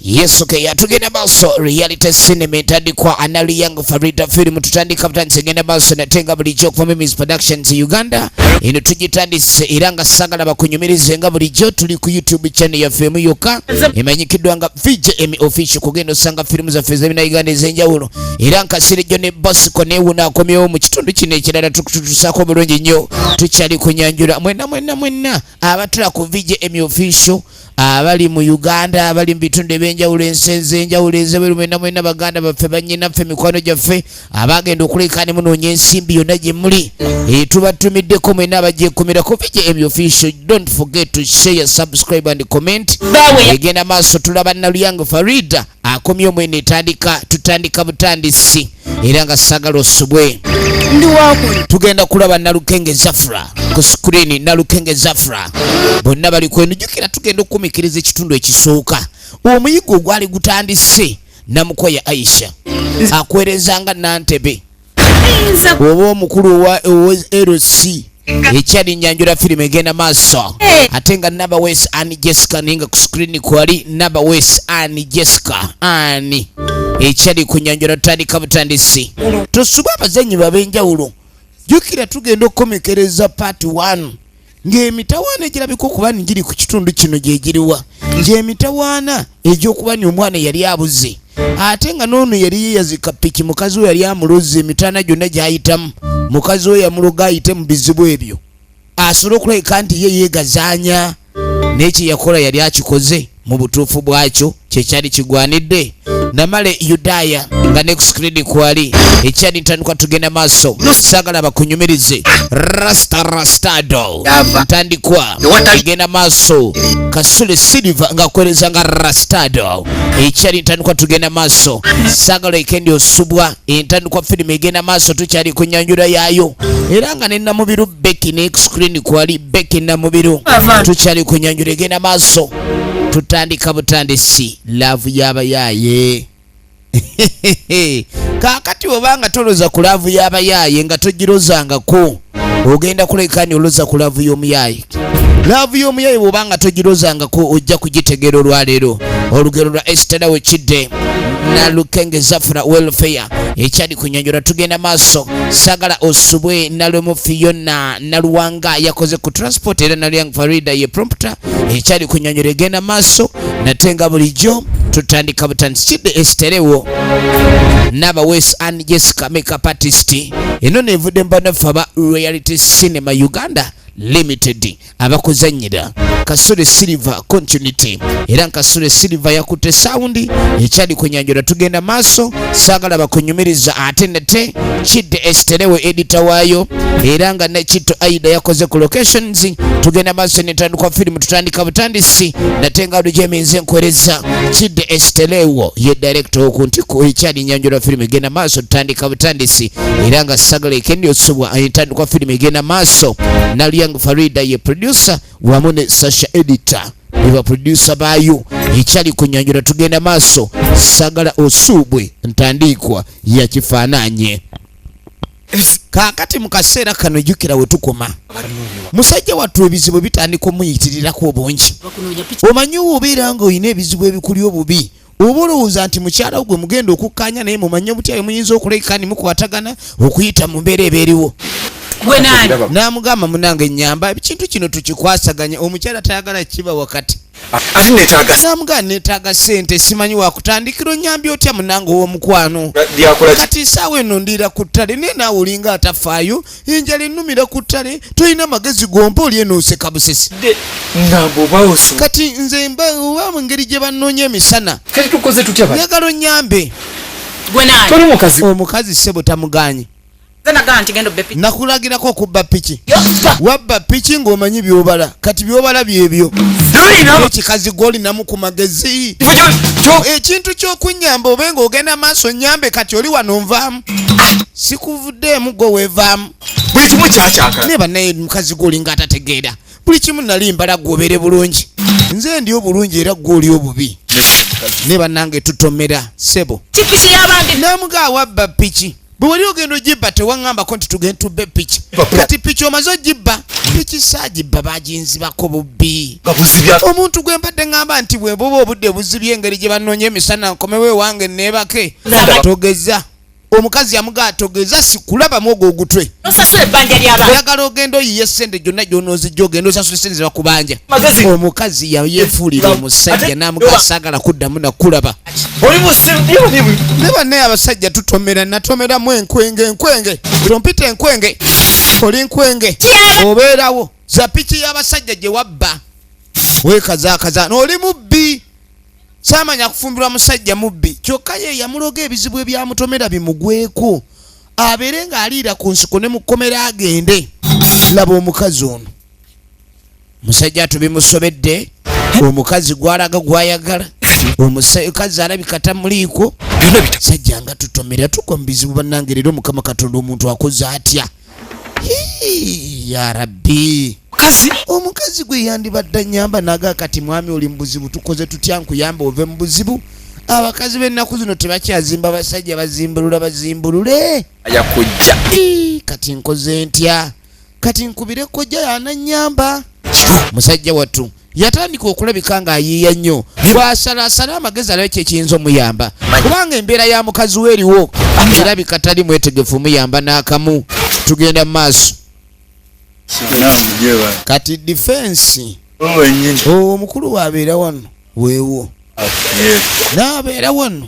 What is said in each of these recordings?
Yes, okay, tugenda baso reality cinema tandikwa anali yangu favorite film tutandika mtansengenda baso natenga bulijjo kwa Mimis Productions Uganda ino tujitandise iranga sagala bakunyumirize nga bulijjo tuli ku YouTube channel ya film yoka imanyikidwa nga VJM official kugenda sanga film za feza bina Uganda ezenjawulo iranga sirijo ne boss ko ne wuna akomyewo mu kitundu kino ekirala tukutusako bulungi nnyo tukyali kunyanjula mwenna abatula ku VJM official abali mu Uganda abali mu bitundu ebyenjawulo ensenze enjawulo ezebweru mwenna baganda baffe bannyinaffe mikwano gyaffe abagenda okulekani munoonya ensimbi yonna gye muli tubatumiddeko mwenna abagyekuumira ku VJM official. Don't forget to share, subscribe and comment. Egenda maaso tulaba Nalyango Farida akomye omwene tutandika butandisi era nga sagala osubwe tugenda kulaba Nalukenge Zafra ku screen. Nalukenge Zafra bonna bali kwenujukira tugenda okukumikiriza ekitundu ekisooka omuyigo ogwali gutandise Namukoya Aisha akwerezanga Nantebe oba omukulu wa LC ekyali nyanjula film egenda maaso ate nga Naba West Annie Jessica ninga ku screen kwali Naba West Annie Jessica Annie ekyali kunyanjula tutandika butandisi tusuba abazanyi babenjawulo jukira tugenda okukomekereza part 1 ng'emitawaana egirabika okuba ngiri ku kitundu kino gyegiriwa ng'emitawaana egy'okuba ni omwana yali abuze ate nga n'ono yali yeyazika piki mukazi we yali amuloze emitaana gyonna gy'ayitamu mukazi we yamuloga ayite mu bizibu ebyo asobole okulabika nti ye yeegazaanya n'ekyo yakola yali akikoze mu butuufu bwakyo kyekyali kigwanidde. Namale Yudaya nga next screen kwali ekyali ntandikwa tugenda maaso sagala bakunyumirize Rastado ntandikwa tugenda maaso Kasule Silva nga kwereza nga Rastado ekyali ntandikwa tugenda maaso sagala ikendi osubwa entandikwa film egenda maaso tukyali kunyanjula yayo era nga ne Namubiru Becky next screen kwali Becky Namubiru tukyali kunyanjula egenda maaso tutandika butandisi love y'abayaye kakati obanga toloza ku love y'abayaye nga togirozangako ogenda kulekani oloza ku love y'omuyaye. Love y'omuyaye obanga togirozangako ojja kugitegera olwaleero olugero lwa Esther Wekidde Nalukenge Zafra welfare ekyali kunyanjula tugenda maaso sagala osubwe Nalwemu Fiona Naluwanga yakoze ku transport era Nalyango Farida ye prompter ekyali kunyanjula egenda maaso natenga bulijjo tutandika butandisi Kidde Esterewo Naba West Annie Jessica makeup artist eno nevudde mbanafa reality cinema Uganda Limited abakuzanyira Kasule Silver continuity era Kasule Silver yakutte sound ekyali kunyanjula tugenda maaso sagala bakunyumiriza ate nete Kidde Esterewe editor waayo era nga ne Chito Aida yakoze ku locations tugenda maaso netandikwa film tutandika butandisi natenga lujemenze nkwereza Kidde Esterewe ye director okuntiko ekyali nyanjula film egenda maaso tutandika butandisi era nga sagala ikendi osubwa entandikwa film egenda maaso Nalyango Farida ye producer wamune Sasha editor eba producer bayo ekyali kunyanjula tugenda maaso sagala osubwe ntandikwa ya kifaananye kakati mukaseera kano jukira wetukoma musajja wattu ebizibu bitandika omuyitirirako obungi omanyi obeera nga olina ebizibu ebikuli obubi oba olowooza nti mukyala gwe mugenda okukkanya naye mumanye butya muyinza okulekani mukwatagana okuyita mu mbeera ebeeriwo namugamba munange nyamba ekintu kino tukikwasaganya omukyala tayagala kiba wakati namugamba netaaga sente simanyi wakutandikira onyambi otya munange ow'omukwano kati saawa eno ndiira ku ttale naye naawe olinga atafaayo enjala ennumira ku ttale tolina magezi gompa oli enooseka busesi kati nze oba mu ngeri gye bannoonya emisana njagala onyambe omukazi sebo tamuganye nakulagirako okubba piki wabba piki ng'omanyi byobala kati byobala byebyo ekikazi gw'olinamu ku magezi ekintu ky'okunyamba obenga ogenda maaso nyambe kati oli wano nvaamu sikuvuddeemu gwe weevaamu buli kimu kyakyaka ne bannaye mukazi gw'olinga atategeera buli kimu nali mbala gwobeere bulungi nze ndi obulungi era gw'oli obubi ne bannange tutomera sebo namugaa wabba piki bwe wali ogenda gibba tewangamba nti tugenda tubbe piki kati piki omaze ogibba piki saagibba baginzibako bubbi omuntu gwe mbadde ngamba nti bwe buba obudde buzibye engeri gye bannoonya emisana nkomewo ewange neebake togeza omukazi yamugaa togeza sikulabamu ogwo ogutwe oyagala ogenda oyiye sente gyonna gy'onoozijja ogenda osasula sente ze bakubanja omukazi yeefuulira omusajja n'amugaa saagala kuddamu nakulaba ne bannaye abasajja tutomera natomeramu enkwenge tompita enkwenge oli nkwenge obeerawo za piki y'abasajja gye wabba weekazaakaza n'oli mubbi saamanya kufumbirwa musajja mubbi kyokka ye yamuloga ebizibu ebyamutomera bimugweko abeere ng'aliira ku nsiko ne mu kkomera agende laba omukazi ono musajja tubimusobedde omukazi gwalaga gwayagala omukazi alabika tamuliiko sajja nga tutomera tugwa mu bizibu bannange leero mukama katonda omuntu akoze atya ya rabbi omukazi gwe yandibadde nyamba naga kati mwami oli mu buzibu tukoze tutya nkuyamba ove mu buzibu abakazi b'ennaku zino tebakyazimba basajja bazimbulule yakujja kati nkoze ntya kati nkubire kojja yananyamba musajja wattu yatandika okulabika ng'ayiiya nnyo bw'asalaasala amagezi alabe kyekiyinza omuyamba kubanga embeera ya mukazi we eriwo erabika tali mwetegefu muyamba n'akamu tugenda mu maaso kati defense omukulu waabeera wano weewo n'abeera wano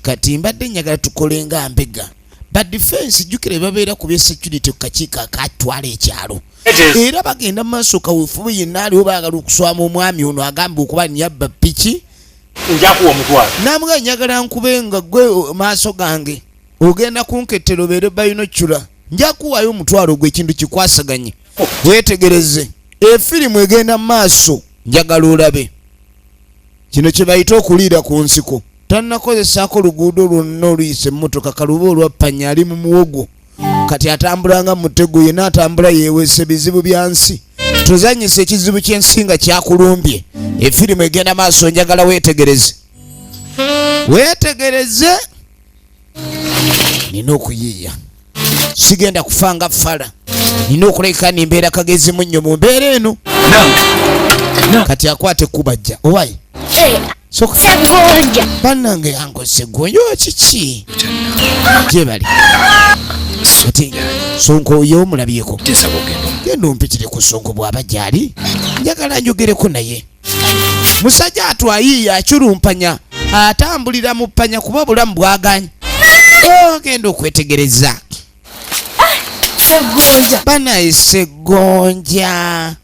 kati mbadde njagala tukole nga mbega ba defense jjukire babeera ku byesecurity ku kakiiko akatwala ekyalo era bagenda mu maaso kaweefubu yenna aliwo baagala okuswama omwami ono agamba okuba niyabba piki n'amugaa njagala nkube nga gwe maaso gange ogenda kunkettera obeere bayinocyula nja kuwaayo omutwalo gwe ekintu kikwasaganye weetegereze efirimu egenda mu maaso njagala olabe kino kye bayita okuliira ku nsiko tannakozesaako luguudo lwonna oluyisa emmotoka kaluba olwappanya ali mu muwogo kati atambulanga mu mutego yenna atambula yeeweesa ebizibu bya nsi tuzanyisa ekizibu ky'ensinga kyakulumbye efirimu egenda maaso njagala weetegereze nina okuyiiya sigenda kufanga fala nina okuleka nimbeera kagezi munnyo mu mbeera eno kati akwate kubajja owaye Segonja bannange yango segonja kiki gye bali kati sonko oyo omulabyeko genda ompitire ku sonko bw'aba gyali njagala njogereko naye musajja atwayiiya akyulumpanya atambulira mu ppanya kuba bulamu bwaganye genda okwetegereza Segonja banaye segonja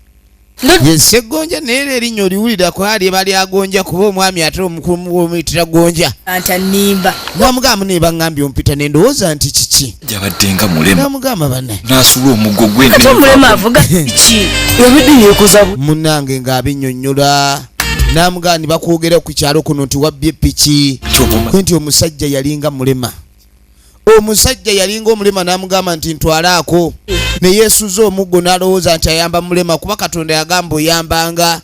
yesegonja naye erinnya oliwulira ko ali bali agonja kuba omwami ate omukulu omuyitira gonja antanimba namugamba ne bangambye ompita nendowooza nti kiki jabaddenga mulema namugamba banaye nasula omuggo gwe ate omulema avuga ki ebidde yeekoza munnange ng'abinnyonnyola namugamba ne bakwogera ku kyalo kuno nti wabbye piki nti omusajja yalinga mulema omusajja yalinga omulema namugamba nti ntwalaako ne yeesuza omuggo n'alowooza nti ayamba mulema kuba katonda yagamba oyambanga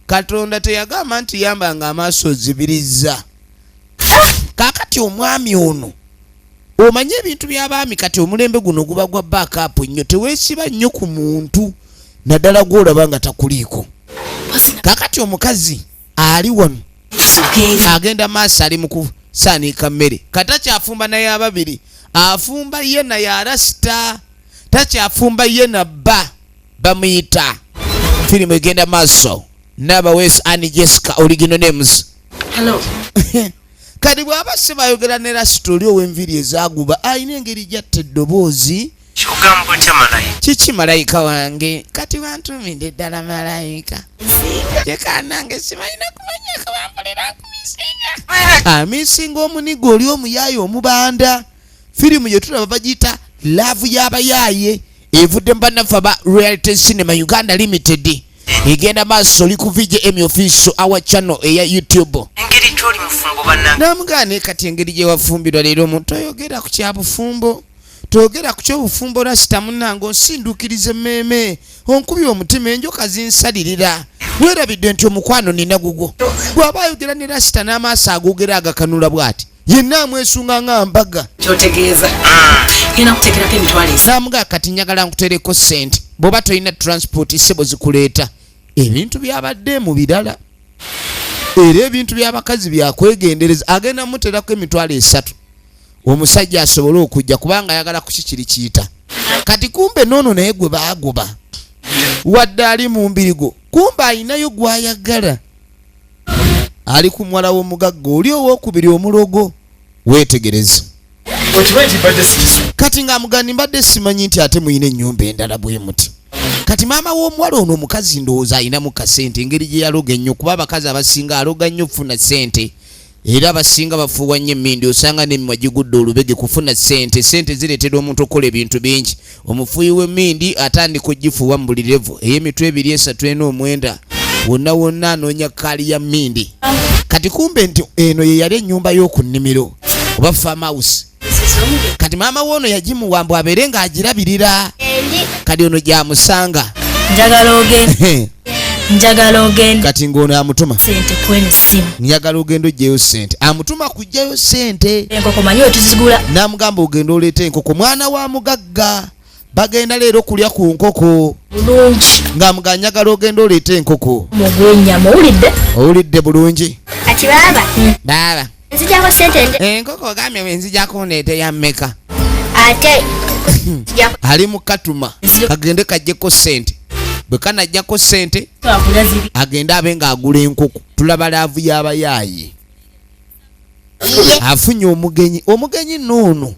katonda teyagamba nti yambanga amaaso ozibiriza kaakati omwami ono omanye ebintu by'abaami kati omulembe guno guba gwa baakapu nnyo teweesiba nnyo ku muntu naddala gw'olaba nga takuliiko kaakati omukazi ali wano agenda maaso ali mu kusaanika mmere katakyafumba naye ababiri afumba ye na yarasita takyafumba ye na bamuyita firimu egenda maaso n'abaweesi Annie Jessica original names hello kati bw'aba se bayogera ne rasita oli ow'enviri ezaaguba ayina engeri gyatta eddoboozi kikugambo kya malayika kiki malayika wange kati wantumidde ddala malayika tekanange sibalina kumanya kabambulira ku misinga misinga omunigo oli omuyaaye omubanda firimu gye tulaba bagiyita laavu y'abayaaye evudde mu bannaffe aba Reality Cinema Uganda Limited egenda maaso oli ku VJ Emmy Official our channel eya YouTube engeri gy'oli mufumbo bannange namugane kati engeri gye wafumbirwa leero omuntu oyogera ku kyabufumbo toogera ku kyobufumbo rasita munnange onsindukiriza emmeeme onkubye omutima enjoka zinsalirira weerabidde nti omukwano nina gugwo bw'aba ayogera ne rasita n'amaaso agoogera agakanula bw'ati yenna amwesunga ng'ambaga. Kyotegeeza ngenda kutekerako emitwalo esatu. Namuga kati njagala nkutereko ssente bw'oba tolina transport ssebo zikuleeta ebintu byabadde mu birala era ebintu by'abakazi byakwegendereza agenda muterako emitwalo esatu omusajja asobole okujja kubanga ayagala kukikiri kiyita kati kumbe noono naye gwe baagoba wadde ali mu mbirigo kumbe ayinayo gw'ayagala ali ku muwala w'omugagga oli owookubiri omulogo weetegereze. Kati ng'amugani mbadde simanyi nti ate muyina ennyumba endala bwe muti. Kati maama w'omuwala ono omukazi ndowooza ayinamu kasente engeri gye yaloga ennyo kuba abakazi abasinga aloga nnyo okufuna ssente era abasinga bafuuwa nnyo emmindi osanga n'emimwa gigudde olubege kufuna ssente. Ssente zireetera omuntu okukola ebintu bingi. Omufuuyi w'emmindi atandika ogifuuwa mu buli levu ey'emitwe 2, 3, 4, 9 wonna wonna anoonya kaali ya mmindi. Kati kumbe nti eno ye yali ennyumba y'oku nnimiro oba farm house. Kati maama w'ono yagimuwa mbu abeere ng'agirabirira kati ono gyamusanga njagala ogende kati ng'ono amutuma sente kwene simu njagala ogenda ogyeyo ssente amutuma kujjayo ssente enkoko manyi wetuzigula n'amugamba ogenda oleeta enkoko mwana wa mugagga bagenda leero kulya ku nkoko bulungi ng'amugamba njagala ogenda oleeta enkoko mugwenyama owulidde bulungi Kati baba nzijako sente enkoko ogambye wenzijako ndeete ya mmeka ate ali mu katuma kagende kajjeko ssente bwe kanajjako ssente agende abe ng'agula enkoko tulaba laavu y'abayaaye afunye omugenyi noono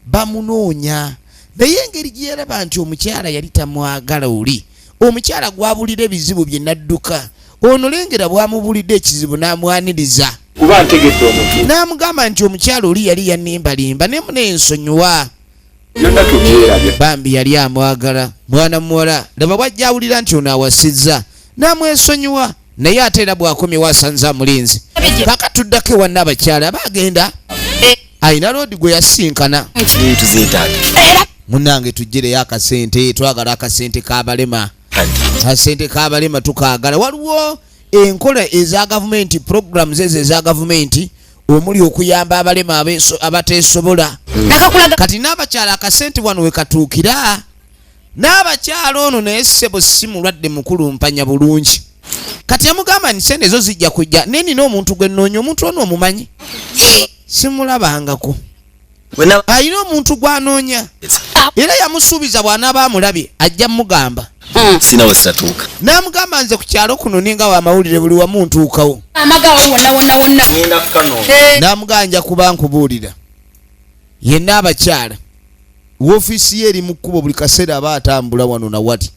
bamunoonya naye engeri gye yalaba nti omukyala yali tamwagala oli omukyala gwabulira ebizibu bye nadduka ono lengera bwamubulidde ekizibu n'amwaniriza kuba ntegedde omuntu n'amugamba nti omukyala oli yali yanimbalimba nemuneensonyiwa byonna tubyerabye bambi yali amwagala mwana muwala laba bwajja awulira nti ono awasizza n'amwesonyiwa naye ate era bw'akomyewo asanze amulinzi kaka tuddako ewanna abakyala bagenda ayina loodi gwe yasinkana tuzeetaaga munnange tuggireyo akasente twagala akasente k'abalema akasente k'abalema tukaagala waliwo enkola eza gavumenti programs ezo eza gavumenti omuli okuyamba abalema abateesobola kati n'abakyala akasente wano we katuukira n'abakyala ono naye ssebo si mulwadde mukulu mpanya bulungi kati yamugamba nti sente ezo zijja kujja naye nina omuntu gwe nnoonya omuntu ono omumanyi simulabangako ayina omuntu gw'anoonya era yamusuubiza bw'anaaba amulabye ajja mugamba sinawe satuuka n'amugamba nze ku kyalo kuno ninga wamawulire buli wamu ntuukawo amagawo wonna ngenda kukanoonya n'amuganja kuba nkubuulira yenna abakyala woofiisi ye eri mu kkubo buli kaseera aba atambula wano na wati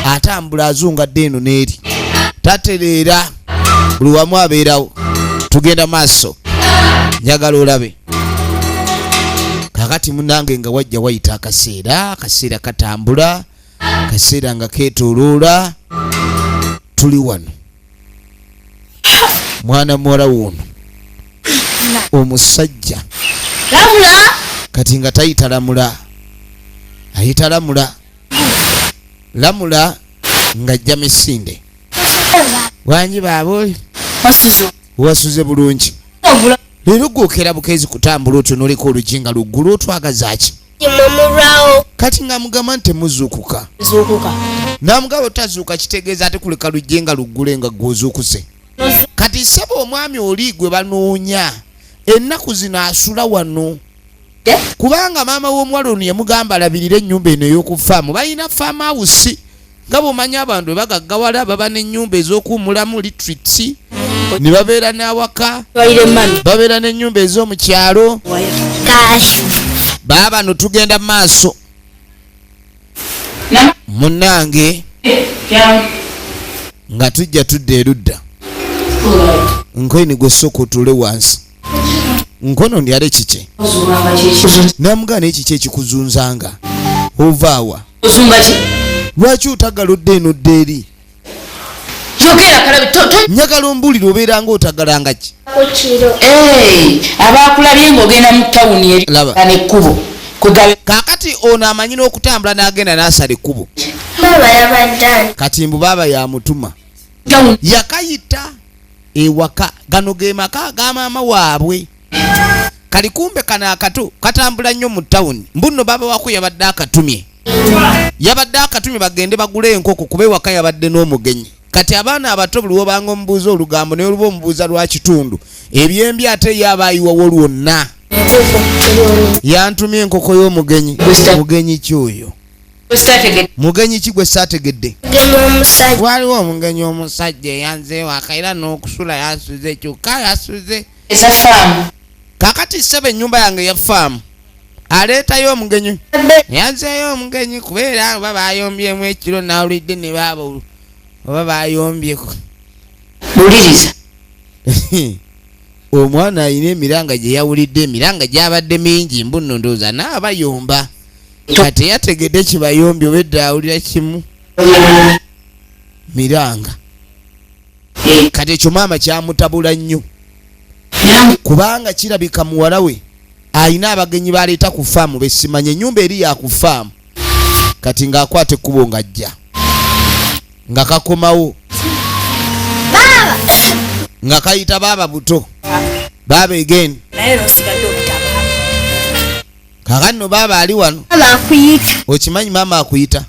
atambula azungadde eno n'eri tatereera buli wamu abeerawo tugenda maaso njagala olabe kakati munange nga wajja wayita akaseera katambula akaseera nga keetooloola tuli wano mwana muwala w'ono omusajja kati nga tayita lamula ayita lamula ng'ajja misinde wangi baabwe wasuze bulungi leero gwokera bukeezi kutambula otyo n'oleka olujinga luggulu otwagazaaki mumulwawo kati ng'amugamba nti temuzuukuka n'amugamba otazuuka kitegeeza ate kuleka lujjenga luggule nga gw'ozuukuse kati saba omwami oli gwe banoonya ennaku zino asula wano kubanga maama w'omuwala ono yamugamba alabirira ennyumba eno ey'okufaamu balina faamu house nga bw'omanyi abantu bwe bagaggawala baba n'ennyumba ez'okuwummulamu retreat ne babeera n'awaka babeera n'ennyumba ez'omu kyalo kashu baba bano tugenda mu maaso munnange nga tujja tudda erudda nkoini gwe sooka otuule wansi nkono ndyale kiki namugana ekiki ekikuzunzanga ovaawa lwaki otagalodde eno ddeeri njagala ombuulire obeeranga otagalanga ki kukiro abakulabye ng'ogenda mu tawuni eri nekkubo kaakati ono amanyi n'okutambula n'agenda n'asala ekkubo baba yabaddani kati mbu baaba yamutuma yakayita ewaka gano ge maka ga maama waabwe kali kumbe kana akatu katambula nnyo mu town mbuno baba wako yabadde akatumye bagende bagule enkoko kuba ewaka yabadde n'omugenyi kati abaana abato buli wobanga omubuuza olugambo naye oluba omubuuza lwa kitundu ebyembi ate yabaayiwawo lwonna yantumye enkoko y'omugenyi mugenyi kyoyo mugenyi ki gwe saategedde waliwo omugenyi omusajja eyanzeewo akaira n'okusula yasuze kyokka yasuze kakati sebe ennyumba yange ya faamu aleetayo omugenyi yanzeeyo omugenyi kubeera oba bayombyemu ekiro nawulidde ne baaba oba bayombyeko buliriza omwana alina emiranga gye yawulidde emiranga gyabadde mingi mbuno ndowooza n'abayomba kati yategedde kibayombye obedda awulira kimu miranga kati ekyo maama kyamutabula nnyo kubanga kirabika muwala we alina abagenyi baleeta ku faamu besimanye ennyumba eri ya ku faamu kati ng'akwata ekkubo ng'ajja nga kakomawo nga kayita baaba buto baaba egeni kakati no baaba ali wano okimanyi maama akuyita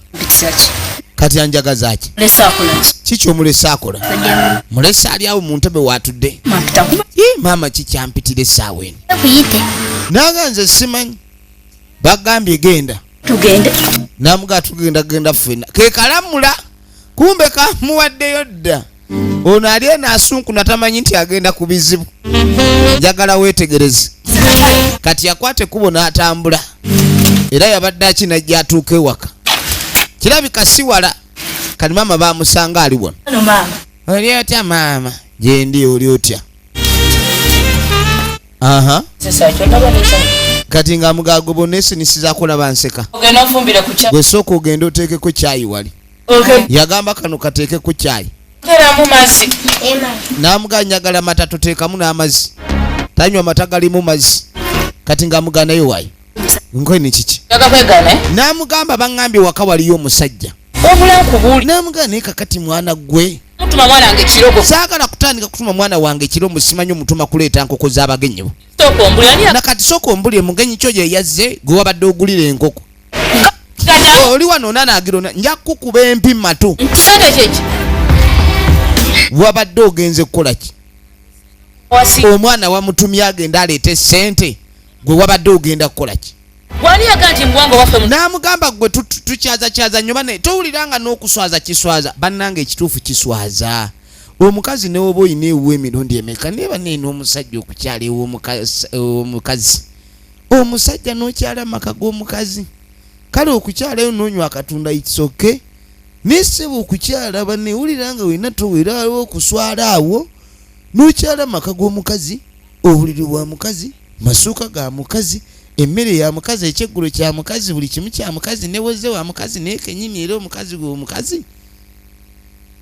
kati anjagaza ki kiki omulese akola mulese ali awo mu ntebe watudde maama kikyampitira essaawa eno naga nze simanyi bagambye genda namuga tugenda ffenna kekalamula kumbe kamuwaddeyo dda ono ali enasunkuna tamanyi nti agenda ku bizibu njagala weetegereze kati yakwata ekkubo n'atambula era yabadde akinajja atuuka ewaka kirabika si wala kati maama bamusanga ali wano oli otya maama gyendi oli otya aha kati nga mugago bonna esinisiza kulaba nseka gwe sooka ogenda oteekeko kyayi wali yagamba kano kateekeko kyayi namuga njagala mata toteekamu n'amazzi tanywa mata galimu mazzi kati nga muganayo wayi nkoni kiki namugamba baŋŋambye waka waliyo omusajja namuga naye kakati mwana gwe saagala kutandika kutuma mwana wange ekiro musimanyi omutuma kuleeta nkoko z'abagenyi bo nakati sooka ombulye mugenyi kyo gye yazze gwe wabadde ogulira enkoko oli wano onanaagirona nja kukuba empi matu wabadde ogenze kukola ki omwana wamutumye agenda aleeta esente gwe wabadde ogenda kukola ki namugamba gwe tukyazakyaza nnyo bane towuliranga n'okuswaza kiswaza bannanga ekituufu kiswaza omukazi newoba oyina ewuwa emirundi emeka naye baneena omusajja okukyala ew'omukazi omusajja n'okyala amaka g'omukazi kale okukyalayo n'onywa akatunda ikisoke neseba okukyala banewuliranga wena toweraawo okuswala awo n'okyala amaka g'omukazi obuliri bwa mukazi masuuka ga mukazi emmere ya mukazi ekyeggulo kya mukazi buli kimu kya mukazi newoze wa mukazi nekenyini era omukazi gw'omukazi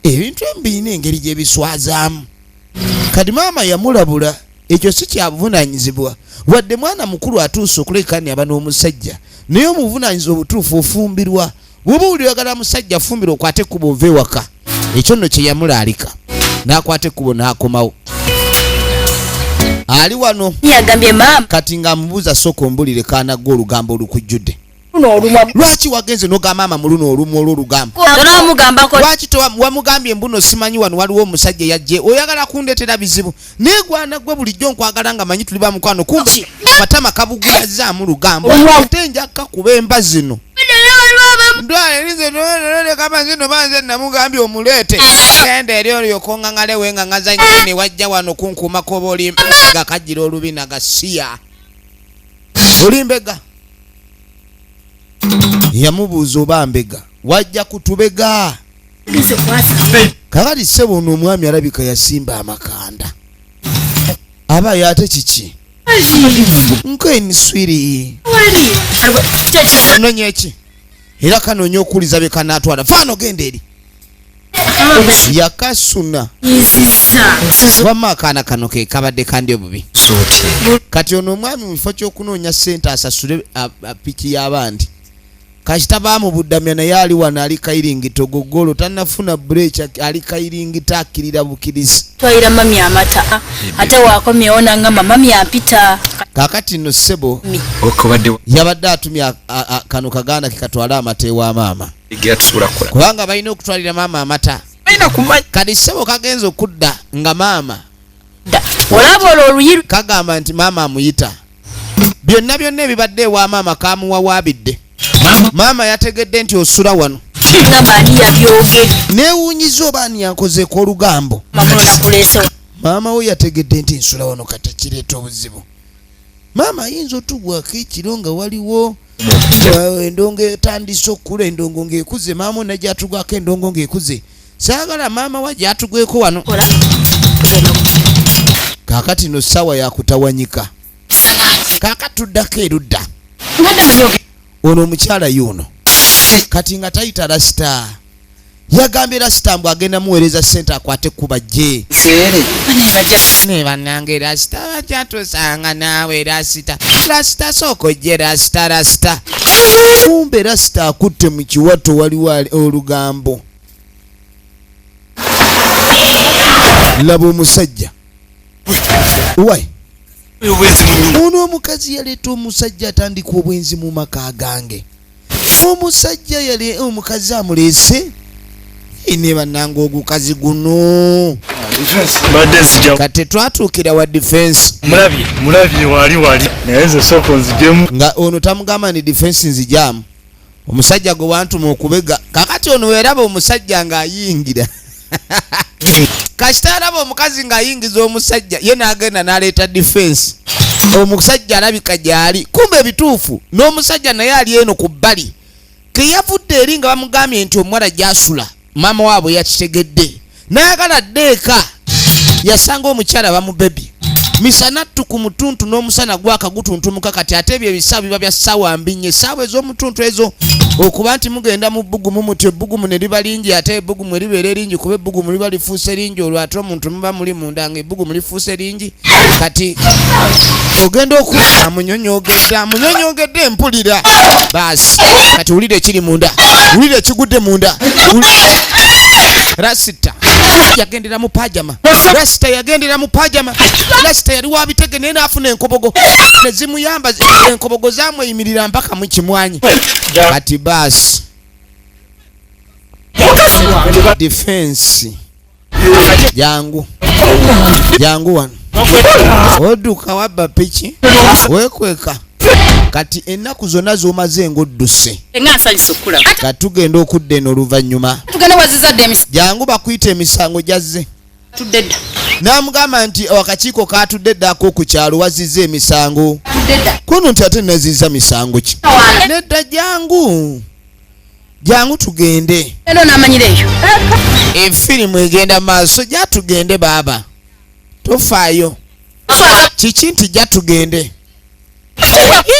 ebintu embiina engeri gye biswazaamu kati maama yamulabula ekyo si kya buvunaanyizibwa wadde mwana mukulu atuuse okulekani aba n'omusajja naye omuvunaanyiza obutuufu ofumbirwa bw'oba oyagala musajja afumbira okwate ekkubo ova ewaka ekyo nno kye yamulaalika n'akwata ekkubo n'akomawo ali wano yagambye maama kati ng'amubuuza sooka ombulire kaanagga olugambo olukujjudde lwaki wagenze n'ogamba maama mu luno olumu olw'olugambo lwaki wamugambye mbuno simanyi wano waliwo omusajja yajje oyagala kundeetera bizibu naye gwana gwe bulijjo nkwagala nga manyi tuli bamukwano kumbe amatama kabugulazaamu lugambo ate nja kakuba emba zino ndwalerize kama zino banze namugambye omuleete genda eri olyoka oŋŋaŋale wengaŋaza nyini wajja wano kunkuumako oba olimbega kajjira olubi nagasiya olimbega yamubuuza oba mbega wajja kutubega kakati ssebo ono omwami alabika yasimba amakanda aba yate kiki nkweniswiri nonya eki era kanoonya okuwuliza bye kanaatwala faano genda eri yakasuna wamma akaana kano ke kabadde kandi obubi kati ono omwami mu kifo ky'okunoonya ssente asasule piki y'abandi kasita bamubuddamya naye ali wano ali kayiringita ogogolo tannafuna brecha ali kayiringita akkirira bukirizi twayira mami amata ate wakomyewo nangamba mami ampita kakati nno ssebo okobadde yabadde atumya kano kaganda kekatwala amata ewa maama igatusobola kukola kubanga balina okutwalira maama amata balina kumanya kati ssebo kagenza okudda nga maama olaba olwo oluyiru kagamba nti maama amuyita byonna ebibadde ewa maama kamuwawaabidde maama yategedde nti osula wano ngamba ani yabyogedde neewuunyiza oba ani yankozeeko olugambo mamuno nakuleesewa maama we yategedde nti nsula wano kati kireeta obuzibu maama ayinza otugwako ekiro nga waliwo endongo etandise okukula endongo ng'ekuze maama ona gyatugwako endongo ng'ekuze saagala maama wa gyatugweko wano kaakati no ssaawa yakutawanyika kaakati tuddako erudda ono omukyala yuno kati nga tayita rasita yagambye rasita mbu agenda muweereza ssente akwate kubajje ne bannange rasita bajjatusanga naawe rasita sooka ojje rasita kumbe rasita akutte mu kiwato waliwo olugambo laba omusajja wai ono omukazi yaleeta omusajja atandika obwenzi mu maka gange omusajja yali omukazi amuleese ne bannanga ogukazi guno kati twatuukira wa defense mulabye wali naye nze sooka nzijemu nga ono tamugamba ni defense nzijamu omusajja gwe wantuma okubega kakati ono weeraba omusajja ng'ayingira kasita alaba omukazi ng'ayingiza omusajja ye n'agenda n'aleeta defense omusajja alabika gyali kumbe ebituufu n'omusajja naye ali eno ku bbali ke yavudde eri nga bamugambye nti omuwala gy'asula maama waabwe yakitegedde n'ayagala addeeka yasanga omukyala bamubebi misana ttu ku mutuntu n'omusana gwaka gutuntumuka kati ate ebyo ebisaawa biba bya ssaawa mbinye essaawa ez'omutuntu ezo okuba nti mugenda mu bbugumu muti ebbugumu ne liba lingi ate ebbugumu eribeera eringi kuba ebbugumu liba lifuuse lingi olwo ate omuntu muba muli munda nga ebbugumu lifuuse lingi kati ogenda okuba amunyonyogedde mpulira baasi kati wulira ekiri munda wulira ekigudde munda rasita yagendera mu pajama rasita yali wabitege naye naafuna enkobogo nezimuyamba enkobogo zamweyimirira mpaka mu kimwanyi kati baasi defense jangu wano odduka wabba piki wekweka kati ennaku zonna z'omaze ng'odduse kati tugenda okudda eno oluvannyuma jangu bakuyita emisango gyazze n'amugamba nti akakiiko katudde eddako ku kyalo wazizza emisango kuno nti ate nazizza misango ki nedda jangu tugende efirimu egenda maaso gyatugende baaba tofaayo kiki nti gyatugende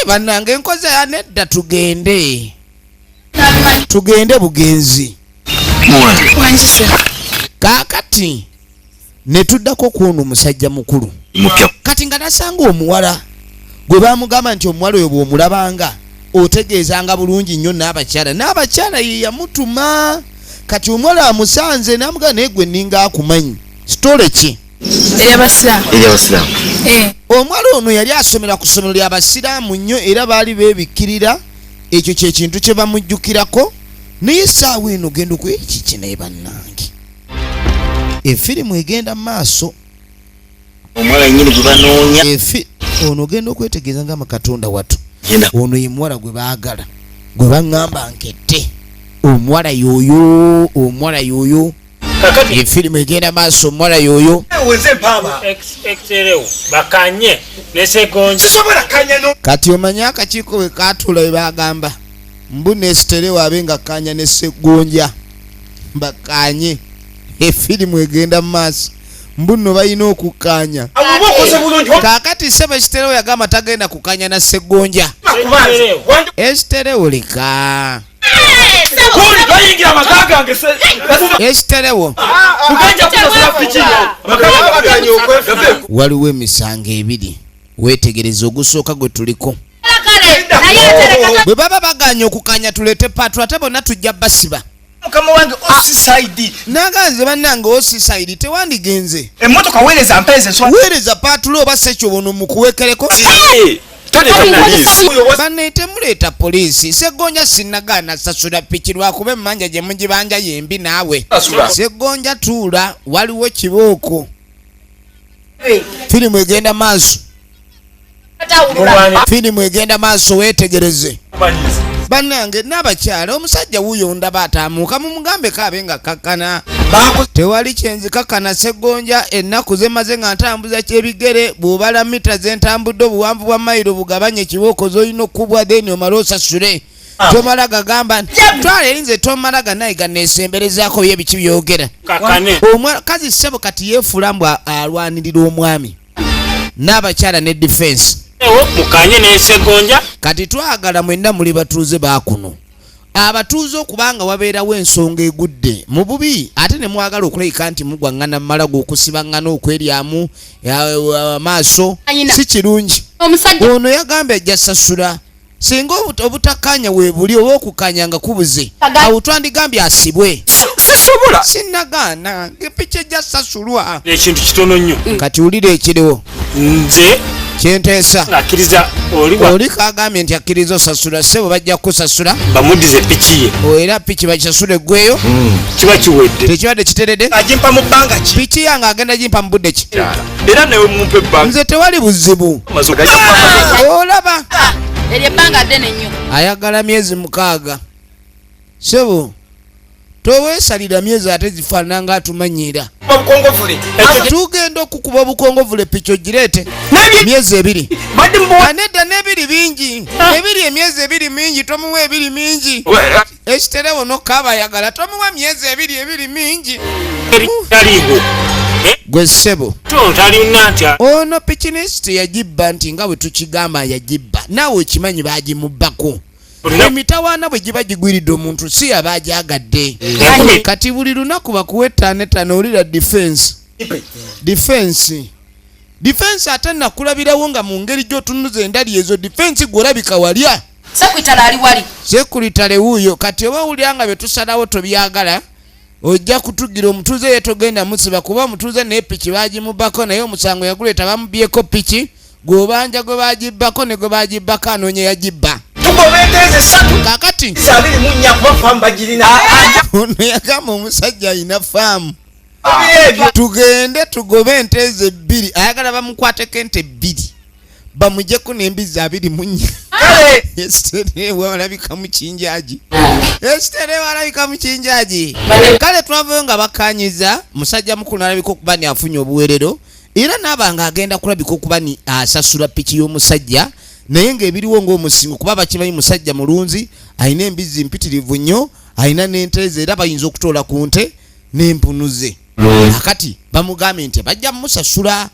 bannange enkoze ya nedda tugende bugenzi kaakati ne tuddako kuno omusajja mukulu kati nga nasanga omuwala gwe bamugamba nti omuwala oyo bw'omulabanga otegeezanga bulungi nnyo n'abakyala ye yamutuma kati omuwala amusanze n'amugamba naye gwe nninga akumanyi sitole ki eryabasiraamu omwala ono yali asomera ku ssomero ly'abasiraamu nnyo era baali beebikkirira ekyo kyekintu kye bamujjukirako naye essaawa eno genda okwekiki naye bannange efirimu egenda mu maaso omwala nnyini gwe banoonya ono ogenda okwetegeeza nga Katonda wattu ono ye muwala gwe baagala gwe baŋŋamba nkette omuwala yooyo efirimu egenda maaso omuwala yooyo kati omanye akakiiko we kaatuula we bagamba mbu nesiterewo abe nga kanya ne Ssegonja bakanye efirimu egenda mu maaso mbu nno balina okukanya kaakati ssebo ekiterewo yagamba tagenda kukanya na Ssegonja ekiterewo leka ekiterewo waliwo emisango ebiri weetegereza ogusooka gwe tuliko bwe baba baganya okukanya tulete patro ate bonna tujja basiba mukama wange osiside naganze bannange osiside tewandigenze emmotoka weereza mpeze nswa weereza patro oba sekyobono mukuwekereko banne temuleeta poliisi Ssegonja sinnagaana sasula piki lwakuba emmanja gye mugibanja yembi naawe Ssegonja tuula waliwo kibooko firimu egenda maaso firimu egenda maaso weetegereze bannange n'abakyala omusajja wuuyo ndaba ataamuuka mumugambe kaabe nga kakkana tewali kyenzikakkana Ssegonja ennaku zemaze nga ntambuza kyebigere bw'obala mita zentambudde obuwanvu bwa mayiro bugabanye kibooko z'olina okubwa deni omale osasule tomala gagamba twala erinze tomala ganayiga neesemberezaako byo ebiki byogera omukazi ssebo kati yeefula mbu alwanirira omwami n'abakyala ne defense mukanye ne Ssegonja kati twagala mwenna muli batuuze bakuno abatuuze okubanga wabeerawo ensonga egudde mu bubi ate ne mwagala okulabika nti mugwaŋŋana mmalago okusibaŋŋana okweryamu amaaso si kirungi ono yagambye ajja sasula singa obutakanya weebuli oba okukanya nga kubuze awo twandigambye asibwe sisobola sinnagaana epiki ejja sasulwa ekintu kitono nnyo kati wulira ekiriwo nze kyenteesa akkiriza oli kagambye nti akkiriza osasula ssebo bajja kukusasula bamudize piki ye era piki bakisasula eggweyo kiba kiwedde tekibadde kiteredde agimpa mu bbanga ki piki yange agenda gimpa mu budde ki era newe mumpa ebbanga nze tewali buzibu olaba eryo ebbanga ddene nnyo ayagala myezi 6 sebo toweesalira myezi ate zifaanana nga atumanyira obukongofule tugenda okukuba obukongovule piki ogireete myezi 2 anedda n'ebiri bingi ebiri emyezi 2 mingi tomuwa ebiri mingi ekiterewo nokkaaba ayagala tomuwa myezi 2 ebiri mingi taliigo gwe ssebo talina nti ono pikinisiti yagibba nti nga bwe tukigamba yagibba naawe okimanyi baagimubbako emitawaana bwe giba gigwiridde omuntu si yaba agyagadde kati buli lunaku bakuwa 5 olira defense ate nakulabirawo nga mu ngeri gy'otunuza endali ezo defense gw'olabika walya sekwitala ali wali sekuritale wuuyo kati oba wulira nga bye tusalawo tobyagala ojja kutugira omutuuze yetogenda musiba kuba omutuuze naye piki baagimubbako naye omusango yaguleeta bamubyeko piki gw'obanja gwe baagibbako ne gwe baagibbako anoonya yagibba kakati ono yagamba omusajja alina faamu tugende tugobe ente ezo 2 ayagala bamukwateko ente 2 bamujeko n'embizi 24 esiterewalabika mu kinjaji kale twavayo nga bakanyiza musajja mukulu alabika okuba ni afunye obuwerero era n'abanga agenda kulabika okuba ni asasula piki y'omusajja naye ng'ebiriwo ng'omusingo kuba bakimanyi musajja mulunzi alina embizi mpitirivu nnyo alina n'ente ze era bayinza okutoola ku nte n'empunuze akati bamugambye nti bajja mumusasula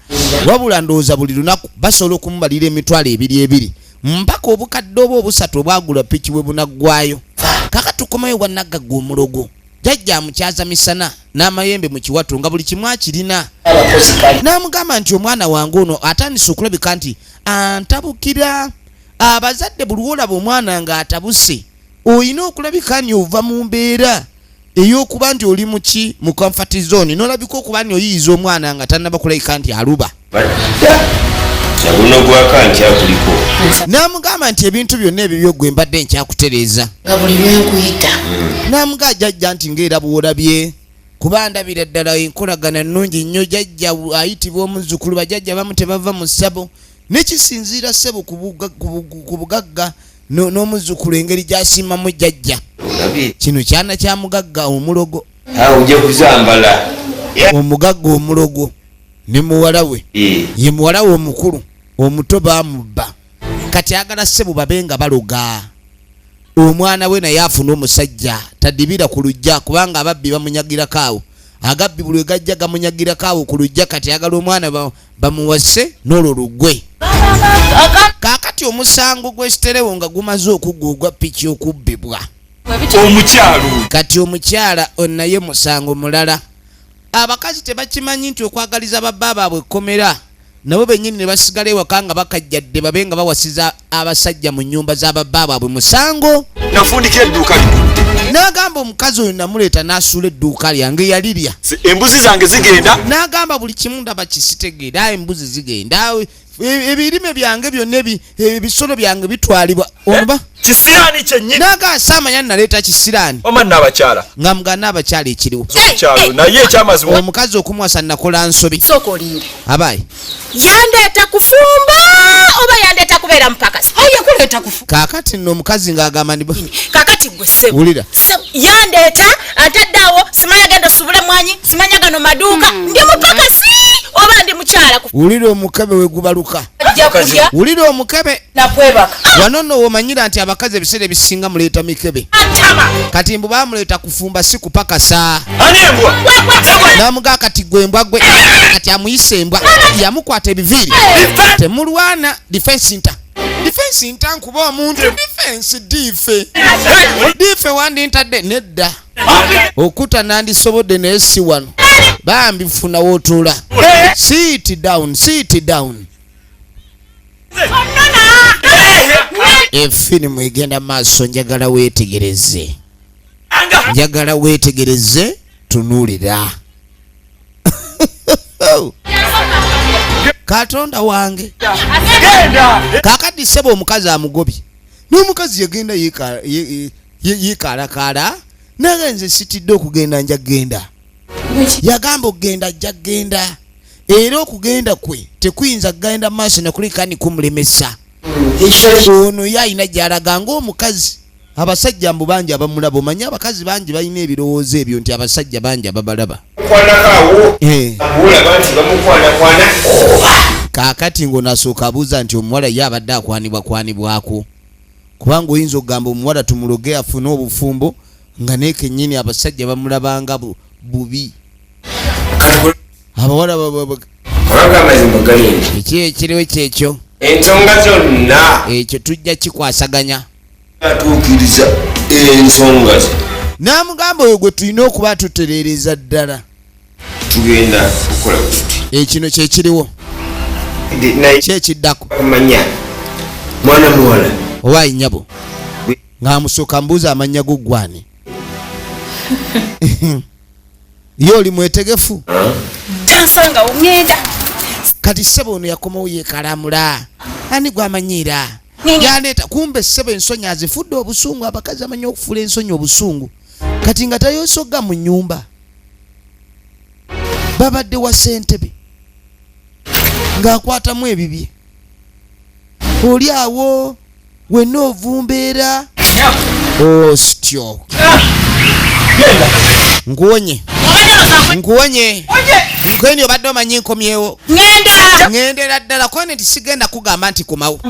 wabula ndowooza buli lunaku basobola okumubalira emitwalo 2 mpaka obukadde oba obusatu obwagula piki bwe bunaggwayo kakati tukomayo wannagagga omulogo jajja amukyaza misana n'amayembe mu kiwato nga buli kimu akirina n'amugamba nti omwana wange ono atandise okulabika nti antabukira abazadde buli wolaba omwana nga atabuse oyina okulabika nti ova mu mbeera ey'okuba nti oli muki mu comfort zone n'olabika okuba nti oyiyiza omwana nga tannaba kulabika nti aluba n'amugamba nti ebintu byonna ebyo byogwe mbadde nkyakutereeza nga buli lwenkuyita n'amugaa jjajja nti ng'era bwolabye kuba ndabira ddala enkolagana nnungi nnyo jjajja ayitibwa omuzzukulu bajjajja bamu tebava mu ssabo nekisinziira ssebo ku bugagga n'omuzzukulu engeri gy'asiimamu jjajja kino kyana kya mugagga omulogo omugagga omulogo ne muwala we ye muwala we omukulu omuto baamubba kati agala ssebo babe nga baloga omwana we naye afuna omusajja tadibira ku lujja kubanga ababbi bamunyagirako awo agabbi buli gajja gamunyagirako awo ku lujja kati agala omwana bamuwase n'olwo lugwe kakati omusango gw'ekiterewo nga gumaze okuguugwa piki okubbibwa omukyalo kati omukyala onaye musango mulala abakazi tebakimanyi nti okwagaliza babba baabwe ekkomera nabo bennyini ne basigala ewaka nga bakajjadde babe nga bawasiza abasajja mu nnyumba z'ababba baabwe musango. Nafundikira edduuka lidudde. N'agamba omukazi oyo namuleeta n'asuula edduuka lyange yalirya. Embuzi zange zigenda. N'agamba buli kimu ndaba kisitegeera embuzi zigenda. Ebirime byange byonna ebisolo byange bitwalibwa. Oba Kisiraani kyennyini. n'agasamanya naleeta kisiraani. Omanna abakyala. Nga mugana abakyala ekiriwo. Kyalo naye ekyamazima. Omukazi okumwasa nakola nsobi. Sooka olinde. Abaye. Yandeeta kufumba oba yandeeta kubeera mupakasi? Yakuleeta kufumba. Kaakati nno omukazi ng'agamba ndi Kakati gwe ssebo. wulira. Yandeeta ataddeawo simanya genda subule mwanyi simanya gano maduuka ndi mupakasi oba ndi mukyala. Wulira omukebe we gubaluka. Ajja kulya Wulira omukebe. nakwebaka. Wano nno womanyira nti abakazi ebiseera ebisinga muleeta mikebe. Atama. Kati mbu bamuleeta kufumba si kupakasa. Ani embwa? Namuga kati gwe embwa gwe kati amuyise embwa yamukwata ebiviiri temulwana defense nta nkuba omuntu defense dife wandintadde nedda okuta nandisobodde naye si wano bambi funa wootula sit down efirimu egenda maaso njagala weetegereze tunuulira. Katonda wange kakati sebo omukazi amugobye n'omukazi yagenda yeekalakaala nagenze sitidde okugenda njagenda yagamba okugenda jagenda era okugenda kwe tekuyinza kugenda maaso nakulikani kumulemesa. Ono ye alina gy'alaga ng'omukazi. Abasajja mbu bangi abamulaba omanyi abakazi bangi balina ebirowoozo ebyo nti abasajja bangi ababalaba. Kaakati ng'onasooka abuuza nti omuwala ye abadde akwanibwako kubanga oyinza okugamba omuwala tumuloge afune obufumbo nga naye kennyini abasajja bamulabanga bubi. Abawala eki ekiriwo kyekyo ensonga zonna ekyo tujja kikwasaganya. atuukiriza ensonga ze. N'amugamba oyo gwe tulina okuba tutereereza ddala. Tugenda kukola tuti. Ekino kyekiriwo kyekiddako. Amanya mwana muwala Owaayi nnyabo ng'amusooka mbuuza amannya go ggwani. Ye oli mwetegefu? Tansanga ongenda. Kati ssebo ono yakomawo yeekalamula. Ani gwamanyiira? Yandeeta kumbe ssebo ensonyi azifudde obusungu. Abakazi amanyi okufuula ensonyi obusungu. Kati nga tayosogga mu nnyumba. Babadde wa ssentebe ng'akwatamu ebibye. Oli awo wenna ovumbeera. Ostyo nkuwonye nkweni obadde omanyi nkomyewo ŋŋendera ddala kone nti sigenda kugamba nti komawo.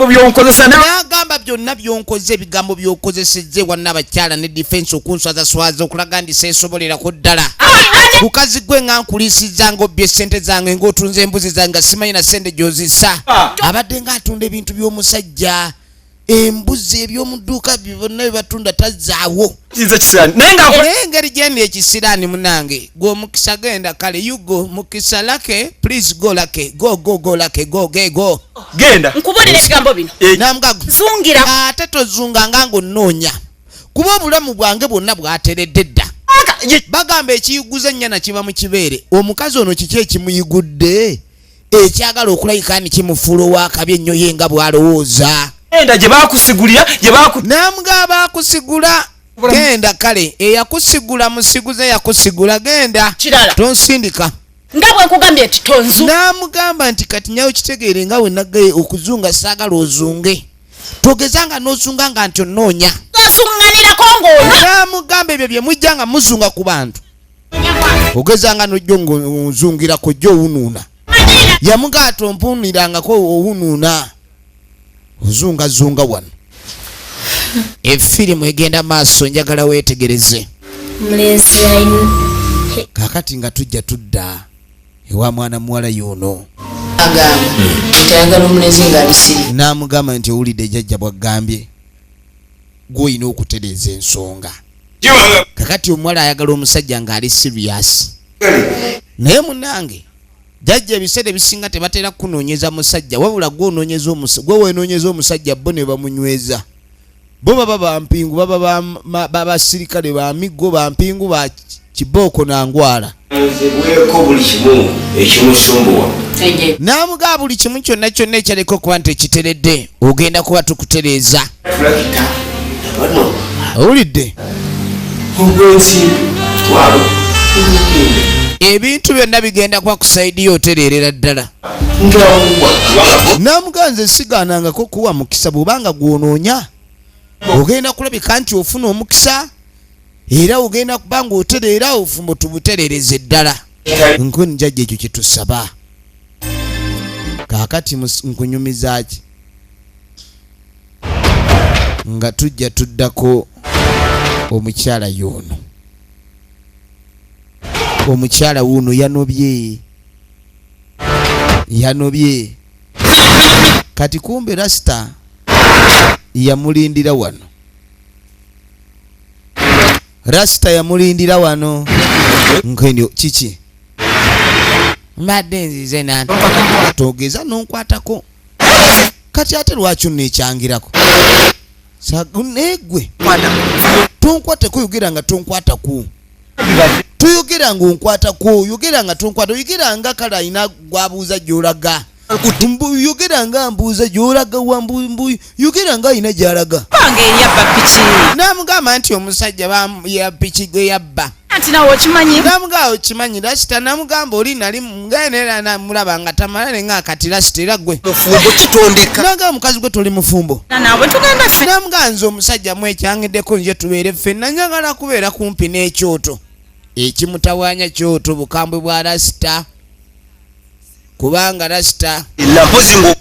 N'agamba byonna byonkoze ebigambo by'okozesezze wanna abakyala ne defense okunswazaswaza okulaga ndi seesobolerako ddala. Bukazi gwe nga nkuliisizza ng'obbye ssente zange ng'otunze embuzi zange nga simanyi na ssente gy'ozissa. Abadde ng'atunda ebintu by'omusajja. Embuzi eby'omu dduuka byonna bye batunda tazzaawo. Naye engeri gyendi ekisiraani munange gw'omukisa genda kale yugo mukisa lake please go lake go lake go genda Nkubulira ebigambo bino. Namugago Zungira. ate tozunganga ng'onnoonya kuba obulamu bwange bwonna bwateredde dda. Bagamba ekiyiguza ennyana kiba mu kibeere. Omukazi ono kiki ekimuyigudde ekyagala okulayika ni kimufuula ow'akabi ennyo ye nga bw'alowooza. Genda gye baakusigulira Namugamba akusigula genda kale eyakusigula musiguze yakusigula genda Kirala. tonsindika. Nga bwe nkugambye nti tonzu. Namugamba nti kati nyawo kitegeere nga we nagaye okuzunga saagala ozunge togezanga n'ozunganga nti onoonya. Tosunganirako ng'ono. Namugamba ebyo bye mujja nga muzunga ku bantu ogezanga n'ojjo ng'ozungirako jjo owunuuna. Yamugaata ompuunirangako owunuuna ozungazunga wano. Efirimu egenda maaso njagala weetegereze. Mulenzi alina Kaakati nga tujja tudda ewa mwana muwala y'ono. Agamba tayagala omulenzi ng'abisiri. N'amugamba nti owulidde jjajja bw'aggambye gw'olina okutereeza ensonga. Kakati omuwala ayagala omusajja ng'ali serious. Naye munnange jajja ebiseera ebisinga tebatera kunoonyeza musajja wabula gwe wenoonyeza omusajja bo ne bamunyweza bo baba bampingu baba babasirikale bamiggo bampingu ba kibooko nangwala bweko buli kimu ekimusumbuwa namugaa buli kimu kyonna kyonna ekyaleka okuba nti ekiteredde ogenda kuba tukutereeza tulakita bano owulidde ogwensi twalo ebintu byonna bigenda kuba kusaidiyo otereerera ddala namugaa nze sigaanangako kuwa mukisa bwobanga gwonoonya ogenda kulabika nti ofuna omukisa era ogenda kuba nga otereera ofumbo tubutereereze ddala nkwe njajja ekyo kyetusaba kaakati nkunyumiza ki nga tujja tuddako omukyala y'ono omukyala wuno yanobye kati kumbe rasita yamulindira wano nkwenyo kiki mbadde nzize nani togeza nonkwatako kati ate lwaki nekyangirako negwe tonkwatako yogera nga tonkwatako toyogera nga onkwatako yogera nga tonkwata yogera nga kale ayina gwabuuza gyolaga yogera nga mbuuza gyolaga yogera nga ayina gyalaga namugamba nti omusajja ya piki gwe yabba namugamba okimanyi rasita namugamba oli nali ngaenera namulaba nga tamala nenga akati rasita era gwe nagamba mukazi gwe toli mufumbo namugamba nze omusajja mu ekyangiddeko nje tubeere ffenna njagala kubeera kumpi n'ekyoto ekimutawaanya kyoto bukambwe bwa rasita kubanga rasita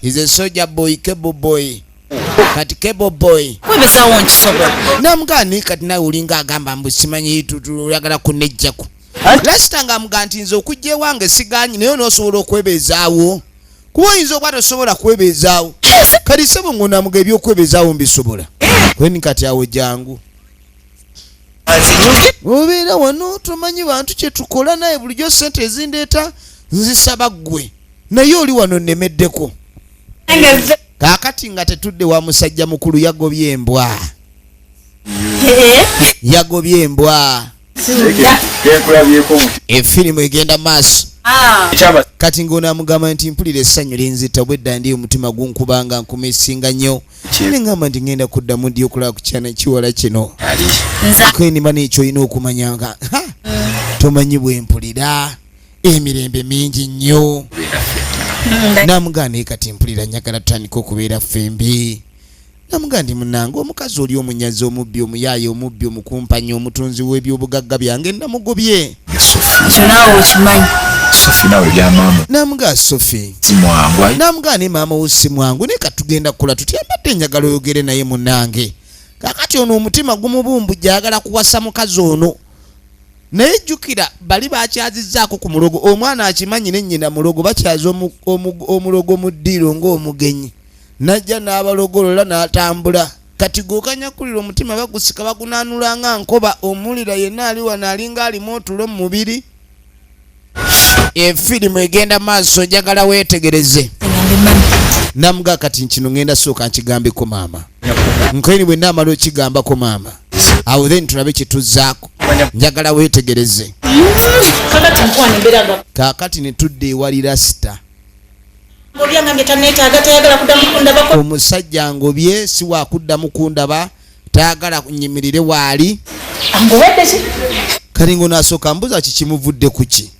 is a soldier boy cable boy kati cable boy kwebesawo nkisobola namugani kati nawe olinga agamba mbu simanyi tuyagala kunejjako rasita ngaamuga nti nze okujja ewange siganyi naye noosobola okwebezaawo kuba oyinza okuba tosobola kwebezaawo kati sebo ngonamuga ebyokwebezaawo mbisobola kweni kati awo jangu obeera wano tomanyi bantu kyetukola naye bulijjo sente ezindeeta nzisaba ggwe naye oli wano nnemeddeko kaakati nga tetudde wa musajja mukulu yagobye embwa efirimu egenda maaso kati ng'onaamugamba nti mpulira essanyu linzita bwedda ndi omutima gunkubanga nkumisinga nnyo neŋŋamba nti ŋŋenda kuddamu ddi okulaba ku kyana kiwala kino kwenima n'ekyo olina okumanya nga tomanyi bwe mpulira emirembe mingi nnyo namugaa naye kati mpulira njagala tutandika okubeera ffembi namugaa ndi munange omukazi oli omunyazi omubbi omuyaaye omubbi omukumpanya omutunzi w'ebyobugagga byange namugobye naawe okimanyi nawe byamaama namugaa sofi simwangwa namugaa ne maama wo simwangu naye katugenda kukola tutya mbadde njagala oyogere naye munange kakati ono omutima gumubumbu gyagala kuwasa mukazi ono naye jjukira bali bakyazizzaako ku mulogo omwana akimanyi nennyina mulogo bakyaza omulogo mu ddiiro ng'omugenyi najja n'abalogolola n'atambula kati gwokanyakulira omutima bagusika bagunaanula nga nkoba omulira yenna ali wano alinga alimu otulo mu mubiri efirimu egenda maaso njagala weetegereze namugaa kati kino ngenda sooka nkigambeko maama nkweni bwe naamala okigambako maama awo then tulabe kyetuzzaako njagala weetegereze kaakati ne tudde ewali rasita omusajja ngobye si wakuddamu kundaba tayagala kunyimirire waali kali ng'onaasooka mbuza kikimuvudde kuki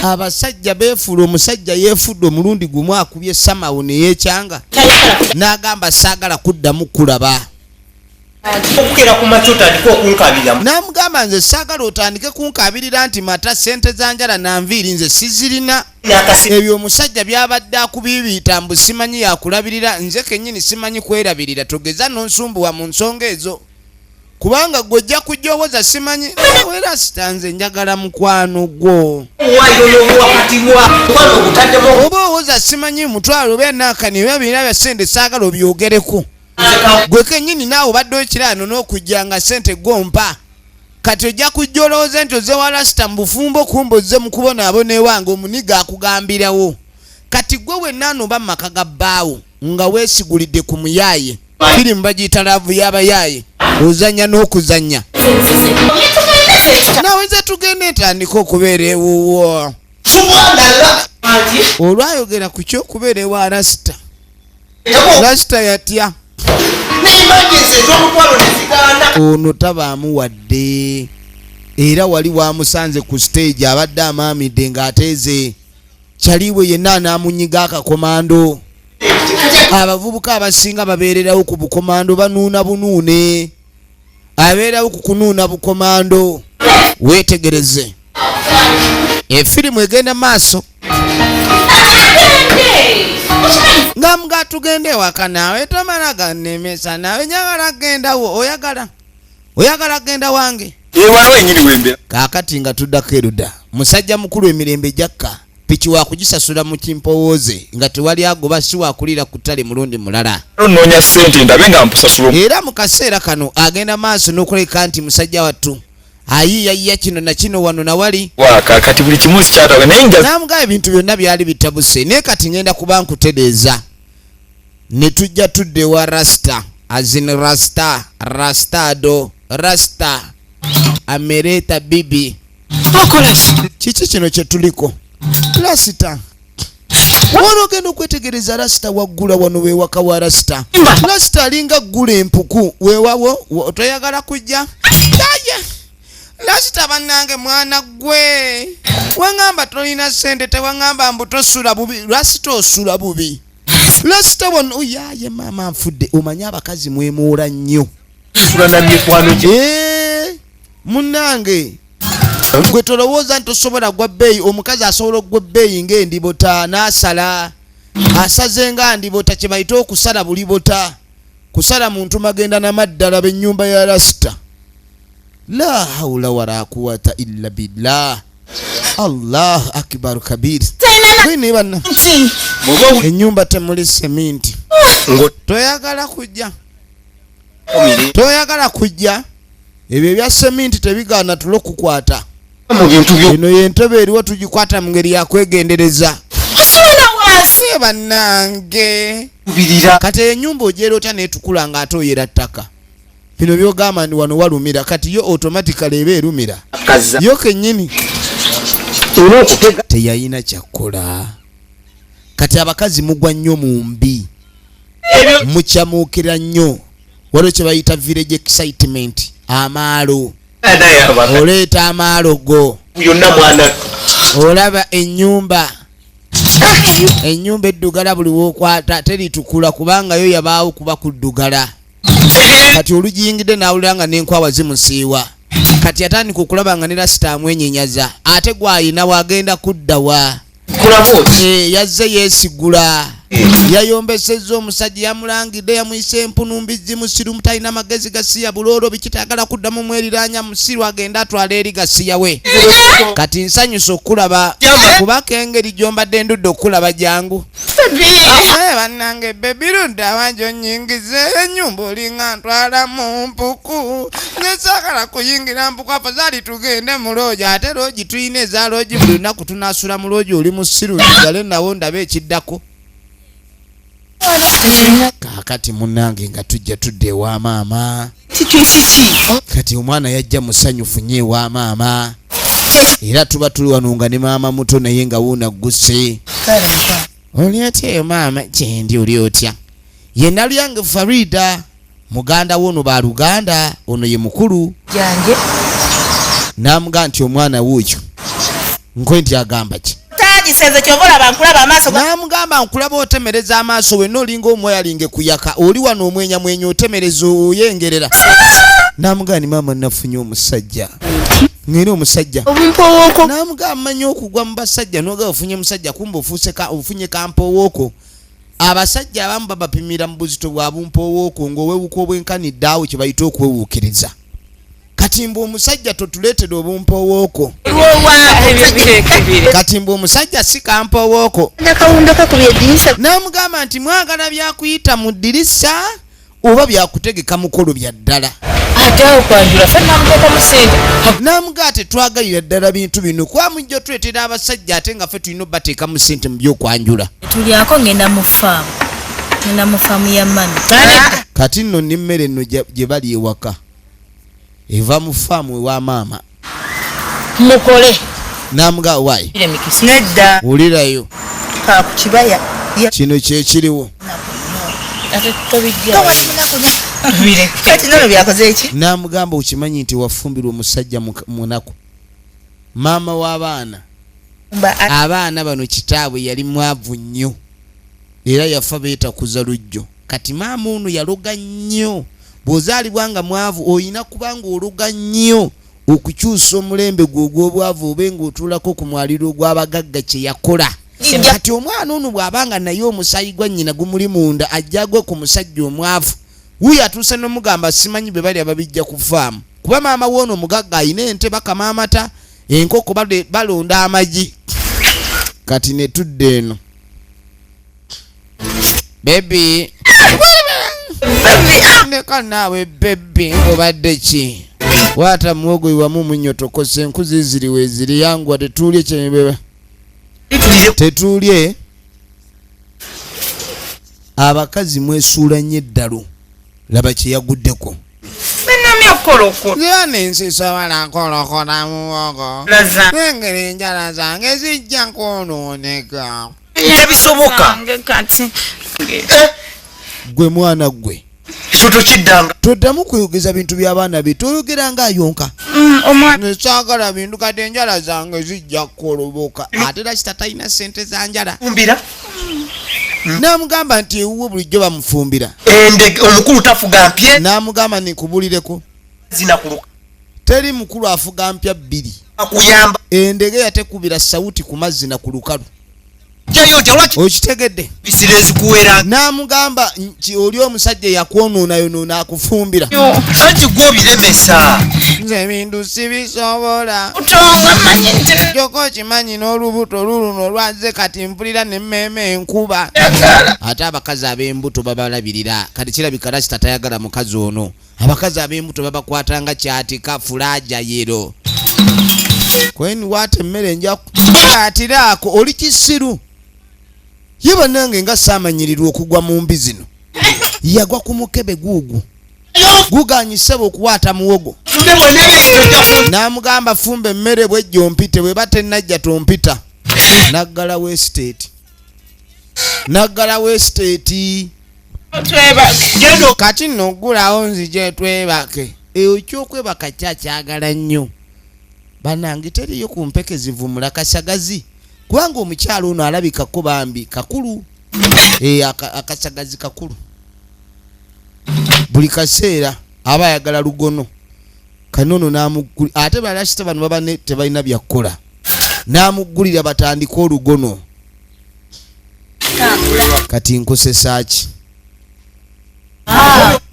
abasajja beefuula omusajja yeefudde omulundi gumu akubye samawo neyeekyanga n'agamba saagala kuddamu kulaba okukera ku makyo otandika okunkabirira namugamba nze saagala otandike kunkabirira nti mata sente zanjala nanviiri nze sizirina ebyo omusajja byabadde akubibiita mbu simanyi yakulabirira nze kennyini simanyi kwerabirira togeza nonsumbuwa mu nsonga ezo kubanga gwojja kujja owoza simanyi wera sitanze njagala mukwano gwo oba owoza simanyi mutwalo benakani babirina bya sente saagala obyogereko gwe kennyini naawe obadde okiraano n'okujja nga sente gompa kati ojja kujjolooza nti oze wa rasita mu bufumbo kumba ozze mu kubona abone wange omuniga akugambirawo kati gwe wenna anoba mu maka ga bbaawo nga weesigulidde ku muyaaye firimu bagiyita laavu y'abayaaye ozannya n'okuzannya nawe nze tugende entandika okubeera ewuwo olwayogera ku ky'okubeera ewa rasita rasita yatya ono tabaamu wadde era wali wamusanze ku stage abadde amaamidde ng'ateeze kyaliwe yenna anaamunyiga akakomando abavubuka abasinga babeererawo ku bukomando banuuna bunuune abeerawo ku kunuuna bukomando weetegereze efirimu egenda maaso nga mga tugende ewaka naawe tomala gannemesa nawe njagala gendawo oyagala genda wange kaakati nga tuddako eruda musajja mukulu emirembe jakka piki wakugisasula mu kimpowooze nga tewali agoba si wakulira ku ttale mulundi mulala noonya ssente ndabe nga mpusasula era mu kaseera kano agenda maaso n'okuleka nti musajja wattu ayiiyayiya kino na kino wano nawali kati buli kimu sikyatawe naye namugaa ebintu byonna byali bitabuse naye kati ngenda kuba nkutereeza ne tujja tudde wa rasita azin rastado rasta amereta bibi kiki kino kye tuliko rasita wano ogenda okwetegereza rasita waggula wano wewaka wa rasita rasita alinga ggula empuku weewawo toyagala kujja aye rasita bannange mwana gwe wangamba tolina sente tewangamba mbu tosula bubi rasita osula bubi rasita wano oyaye maama nfudde omanye abakazi mwemuula nnyo munnange gwe tolowooza nti tosobola gwa bbeeyi omukazi asobola okugwa ebbeeyi ng'endibota n'asala asaze nga ndibota kye bayita okusala bulibota kusala muntu magenda n'amaddala b'ennyumba ya rasita la hawla wala quwwata illa billah allah akbar kabir kwini banna ennyumba temuli seminti toyagala kujja ebyo ebya seminti tebigaana tulo okukwata eno yentebe eriwo tugikwata mu ngeri yakwegendereza bannange kati ennyumba ogyerota netukula ng'ate oyera ttaka bino byogamba ndi wano walumira kati yo automatically eba erumira yo kennyini teyayina kyakkola kati abakazi mugwa nnyo mu mbi mukyamuukira nnyo waliwo kye bayita village excitement amaalo oleeta amaalo go olaba ennyumba eddugala buli wokwata teritukula kubanga yo yabaawo kuba kuddugala kati olugiyingidde nawulira nga n'enkwawa zimusiiwa kati atandika okulaba nga ne rasita amwenyenyaza ate gwayina wagenda kuddawa yazze yeesigula yayombesezza omusajja yamulangidde yamuyise empunumbizi musiru mutalina magezi gasiya buloolo bikitagala kuddamu mweriranya musiru agenda atwala eri gasiya we kati nsanyusa okulaba kubaka engeri gyombadde ndudde okulaba jangu bannange bebirudda wanjo onyingize ennyumba olinga ntwala mu mpuku nesagala kuyingira mpuku afazaali tugende mu loogi ate loogi tuyina eza loogi buli lunaku tunasula mu loogi oli musiru ligale nawo ndaba ekiddako kaakati munnange nga tujja tudde ewa maama kati omwana yajja musanyufu nnyo ewa maama era tuba tuli wano nga ne maama muto naye nga wuuna gguse oli otya eyo maama kyendi oli otya ye Nalyange Farida muganda wo ono baluganda ono ye mukulu namugaa nti omwana wuuyo nkwe nti agamba ki namugamba nkulaba otemereza amaaso wenna olinga omweyalinge kuyaka oli wano omwenyamwenya otemereza oyengerera namugamba ni maama nafunye omusajja ngeri omusajja namugamba mmanyi okugwa mu basajja noga ofunye musajja kumba ofunye kampowooko abasajja abamu babapimira mu buzito bwa bumpowooko ng'owewuka obwenkanidde awo kye bayita okwewuukiriza kati mbu omusajja totuleetera obumpowooko kati mbu omusajja si kampowooko namugamba nti mwagala byakuyita mu ddirisa oba byakutegeka mukolo bya ddala ate awo kwanjula ffe namuteekamu sente. Namuga tetwagalira ddala bintu bino kuba mujja tuleetera abasajja ate nga ffe tulina obbateekamu ssente mu byokwanjula. Tulyako ngenda mu faamu ya mami. Kati nno n'emmere nno gye bali ewaka eva mu faamu ewa maama. Mukole. Namuga wayi Nedda. wulirayo Ka ku kibaya. kino kyekiriwo. Ate tobijja. Kati nno byakoze eki? Namugamba okimanyi nti wafumbirwa omusajja munaku. Maama w'abaana. Abaana bano kitaabwe yali mwavu nnyo era yafa beetakuza lujjo. Kati maama ono yaloga nnyo. Bw'ozaalibwa nga mwavu oyina kubanga ologa nnyo okukyusa omulembe gwe ogw'obwavu obe ng'otuulako ku mwaliro gw'abagagga kye yakola. Kati omwana ono bw'abanga naye omusaayi gwa nnyina gumuli munda ajja agwe ku musajja omwavu. Wuyo atuuse n'omugamba simanyi be bali ababijja ku faamu. Kuba maama w'ono omugagga ayina ente bakama amata, enkoko balonda amagi. Kati ne tudde eno. Baby. Neka naawe baby obadde ki? Waata muwogo iwamu munyotokose enkuzi ziriwe ziri yangu tetuulye kyebeba. Tetuulye. Abakazi mwesuula nnyo eddalo. Laba kye yaguddeko. Benamya koloko. Zana ensisa wala kolokona muwogo. Laza. Nengeri enjala zange zijja kwonooneka. Ebisoboka. Kati. Gwe mwana gwe. Ekyo kiddanga. Toddamu kweyogeza bintu by'abaana be toyogera ng'ayonka. Omwana. Nekyagala bintu kati enjala zange zijja kukoloboka. Ate era kita talina ssente za njala. Fumbira. Namugamba nti ewuwe bulijjo bamufumbira. Omukulu tafuga mpye. Namugamba nikubulireko. Zinakuluka. Teri mukulu afuga mpya bbiri. Akuyamba. Endege yatekubira sawuti ku mazzi na ku lukalu. Jayo jawaki. Okitegedde. Bisirezi kuwera. Namugamba nti oli omusajja yakwonoona akufumbira. Anti gwo biremesa. Nze bintu sibisobola. Utonga manyi nti. Joko kimanyi n'olubuto luluno lwaze kati mpulira n'emmeme enkuba. Ate abakazi ab'embuto babalabirira. Kati kirabika Rasita tayagala mukazi ono. Abakazi ab'embuto babakwata nga kyatika fulaja yero. Kweni wate emmere nja atiraako oli kisiru. Ye bannange nga saamanyirirwa okugwa mu mbi zino. Yagwa ku mukebe guugu. Guganyisebe okuwaata muwogo. Namugamba fumba emmere bwejja ompite bwe batennajja tompita. Naggalawo estate. Naggalawo estate. Kati nno oggulawo nzije twebake. Eyo kyokwebaka kyakyagala nnyo. Bannange teriyo ku mpeke zivumula kasagazi. Kubanga omukyalo ono alabikako bambi kakulu. Akasagazi kakulu. Buli kaseera aba ayagala lugono. Kanono n'amugulira. Ate Rasita bano baba tebalina byakukola. N'amugulira batandika olugono. Kati nkosesa ki?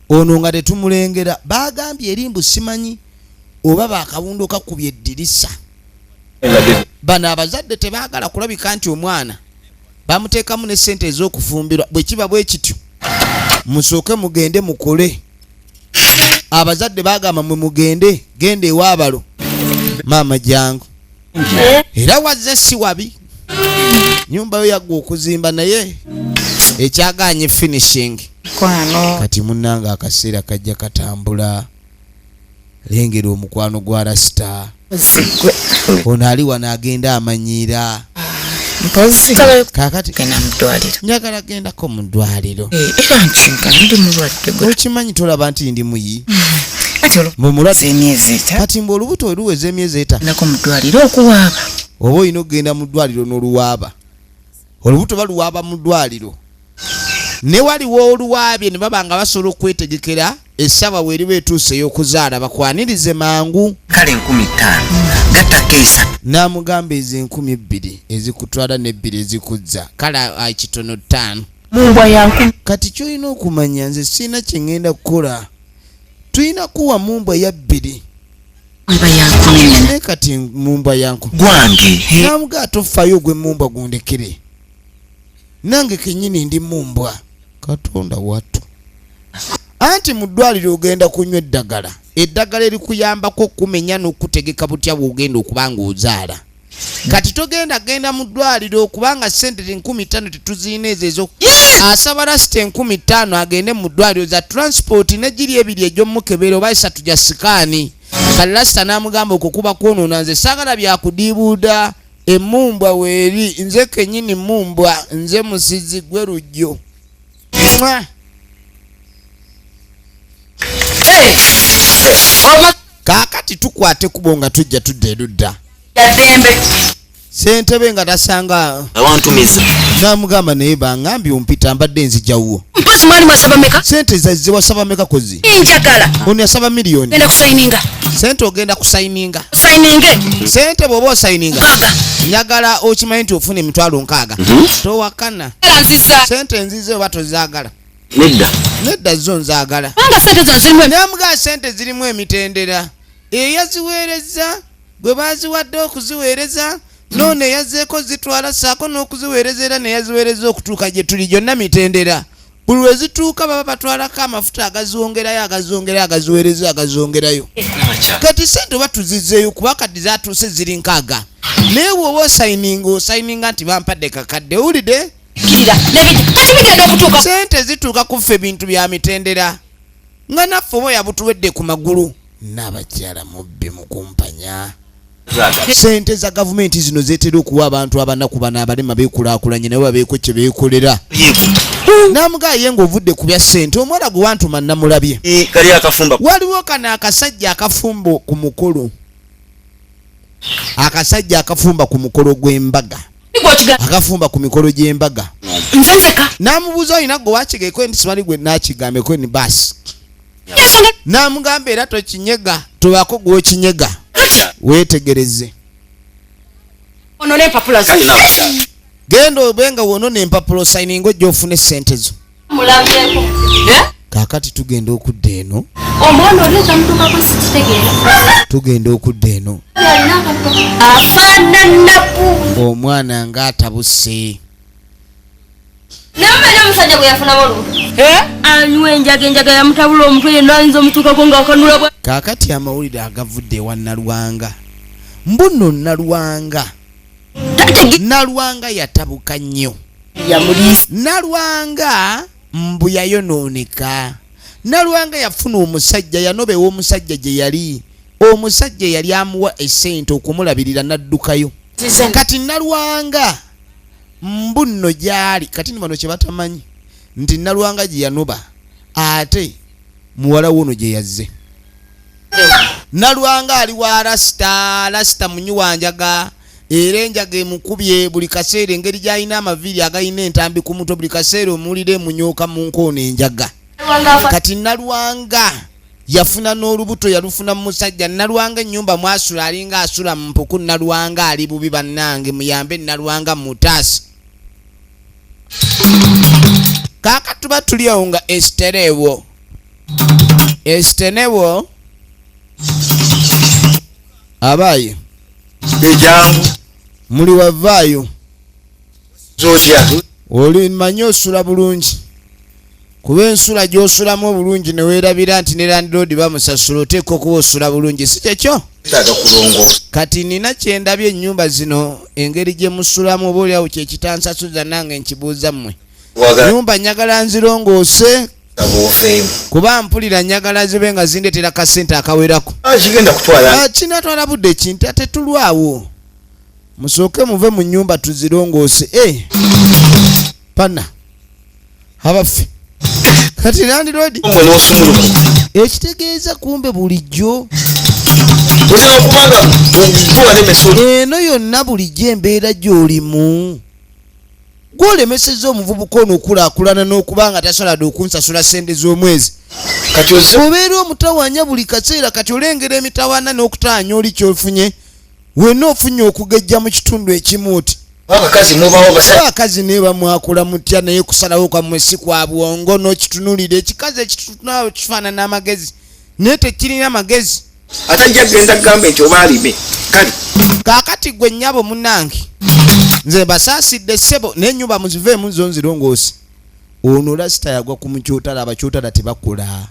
Ono nga tetumulengera. Bagambye erimbu simanyi. Oba bakawundo kakubye eddirisa. Bano abazadde tebaagala kulabika nti omwana bamuteekamu ne ssente ez'okufumbirwa. Bwe kiba bwe kityo musooke mugende mukole. Abazadde baagamba mwe mugende genda ewaabalo maama jangu. Era wazze si wabi. Nyumba yo yaggwa okuzimba naye ekyaganye finishing. Kati munnanga akaseera kajja katambula. Lengera omukwano gwa Rasita. Ono ali wano agenda amanyiira. Mpozi. Kakati Kena mudwaliro. njagala gendako mu ddwaliro. Era nkinkana ndi mulwadde gwe. Okimanyi tolaba nti ndi muyi. Ati Mumulwadde. emyezi etaano. Kati mbu olubuto luweze emyezi etaano. Nako mu ddwaliro okuwaaba. Oba olina okugenda mu ddwaliro n'oluwaaba. Olubuto baluwaaba mu ddwaliro. Ne waliwo oluwaabye ne baba nga basobola okwetegekera essaawa w'eriba etuuse ey'okuzaala bakwanirize mangu. Kale 1500. Gattako 3. N'amugamba ezo 2000 ezikutwala n'ebbiri ezikuzza. Kale kitono 5. Mumbwa yanku. Kati kyolina okumanya nze sirina kye ngenda kukola. Tulina kuwa mumbwa ya 2. Mumbwa yanku nene. Ne kati mumbwa yanku. Gwange. Namuga tofayo gwe mumbwa gundekere. Nange kenyini ndi mumbwa. Katonda watu. anti mu ddwaliro ogenda kunywa eddagala. Eddagala erikuyambako okumenya n'okutegeka butya bw'ogenda okubanga ozaala. Kati togenda genda mu ddwaliro kubanga ssente 15,000 tetuziina ezo. Asaba lasita 15,000 agende mu ddwaliro za transport n'egiri ebiri egy'omukebera oba 3 gya sikaani. Kale lasita n'amugamba okukuba kwonoona nze saagala byakudiibuuda. Emumbwa weeri nze kennyini mumbwa nze musizi gwe lujjo. Kaakati tukwate kubo nga tujja tudda erudda. Ssentebe nga tasanga awantumiza n'amugamba naye bangambye ompita mbadde nzijawo. Mpozi mwali mwasaba meka? Sente zazze wasaba meka kozi? Njagala. Ono yasaba miliyoni. Genda kusayininga. Sente ogenda kusayininga. Sayininge. Sente bw'oba osayininga. Kaga. Njagala okimanyi nti ofuna emitwalo 6. Towakana. Nziza. Sente nzize oba tozaagala? nedda Nedda zo nzaagala. Anga sente zazimwe. Namuga sente zirimu emitendera. Eyaziweereza gwe baziwadde okuziweereza none yazzeeko zitwala saako n'okuziweereza era neyaziweereza okutuuka gye tuli gyonna mitendera. Buli lwe zituuka baba batwalako amafuta agaziweereza agazongerayo. Kati sente oba tuzizzeeyo kuba kati zatuuse ziri 6. Naye bw'oba osayininga nti bampadde kakadde wulidde? Sente zituuka ku ffe bintu bya mitendera nga naffe oba yabutuwedde ku magulu. N'abakyala mubbi mukumpanya. Sente za gavumenti zino zeetera okuwa abantu abanaku bano abalema beekulaakulanye naye babeeko kye beekolera. Namuga ye ng'ovudde ku bya sente omuwala gwe wantuma namulabye. kali akafumba Waliwo kana akasajja akafumba ku mukolo. Akasajja akafumba ku mukolo gw'embaga. Akafumba ku mikolo gy'embaga. Nzenzeka. Namubuuza olina gwe wakigeeko enti simali gwe naakigambeko ni baasi. Namugamba era tokinyega tobako gw'okinyega. Weetegereze. Ono n'empapula zo. Genda obenga wonona empapula osayininga ojja ofune sente zo. Mulabyeko. Kaakati tugenda okudda eno. Omwana oleeta mutuka ku sitegeera. Tugenda okudda eno. Afaananaku. Omwana ng'atabuse. Nammanya omusajja gwe yafuna bolu. Anywa enjaga yamutabula omutwe yenna ayinza omutuukako ng'akanula bwa. Kaakati amawulire agavudde ewa Nalwanga. Mbuno Nalwanga. Nalwanga yatabuka nnyo. Nalwanga mbu yayonooneka. Nalwanga yafuna omusajja yanobewa omusajja gye yali. Omusajja yali amuwa essente okumulabirira n'addukayo. Kati Nalwanga mbu nno gyali kati ni bano kye batamanyi nti Nalwanga gye yanoba ate muwala wono gye yazze. Nalwanga ali wa lasita munyi wanjaga era enjaga emukubye buli kaseera engeri gy'alina amaviiri agayina entambi ku mutwe buli kaseera omuwulire emunyooka mu nkoona enjaga. Kati Nalwanga yafuna n'olubuto yalufuna mu musajja. Nalwanga ennyumba mwasula alinga asula mu mpuku. Nalwanga ali bubi bannange muyambe Nalwanga mutaasi. Kaaka tuba tuli awo nga Estenewo abaayo ejangu muli wavaayo zotya oli manyi osula bulungi kuba ensula gy'osulamu obulungi ne weerabira nti ne landlord bamusasula oteeka okuba osula bulungi si kyekyo. taga kulongo Kati nina kyendabye ennyumba zino engeri gye musulamu oba oliawo kye kitansasuza nange nkibuuza mmwe. Nyumba njagala nzirongoose kuba mpulira njagala zibe nga zindeetera kasente akawerako. kigenda kutwala Kinatwala budde kintu ate tulwawo musooke muve mu nnyumba tuzirongoose. Pana abaffe kati landlord mwe n'osumuluko ekitegeeza kumbe bulijjo oyinza okubanga tuwa n'emisolo eno yonna bulijjo embeera gy'olimu gwolemesezza omuvubuka ono okulaakulana n'okubanga tasobola okunsasula sente z'omwezi. kati obeera omutawanya buli kaseera kati olengera emitawaana n'okutaanya oli kyofunye wenna ofunye okugejja mu kitundu ekimu oti abakazi mubawo basajja abakazi naye bamwakula mutya naye kusalawo kwammwe si kwa bwongo n'okitunulira ekikazi ekitunawo kifaanana amagezi naye tekirina magezi. atajja genda kugamba nti oba alime kale Kaakati gwe nnyabo munnange nze basaasidde ssebo n'ennyumba muziveemu zo nzirongoose ono lasita yagwa ku mukyotala abakyotala tebakola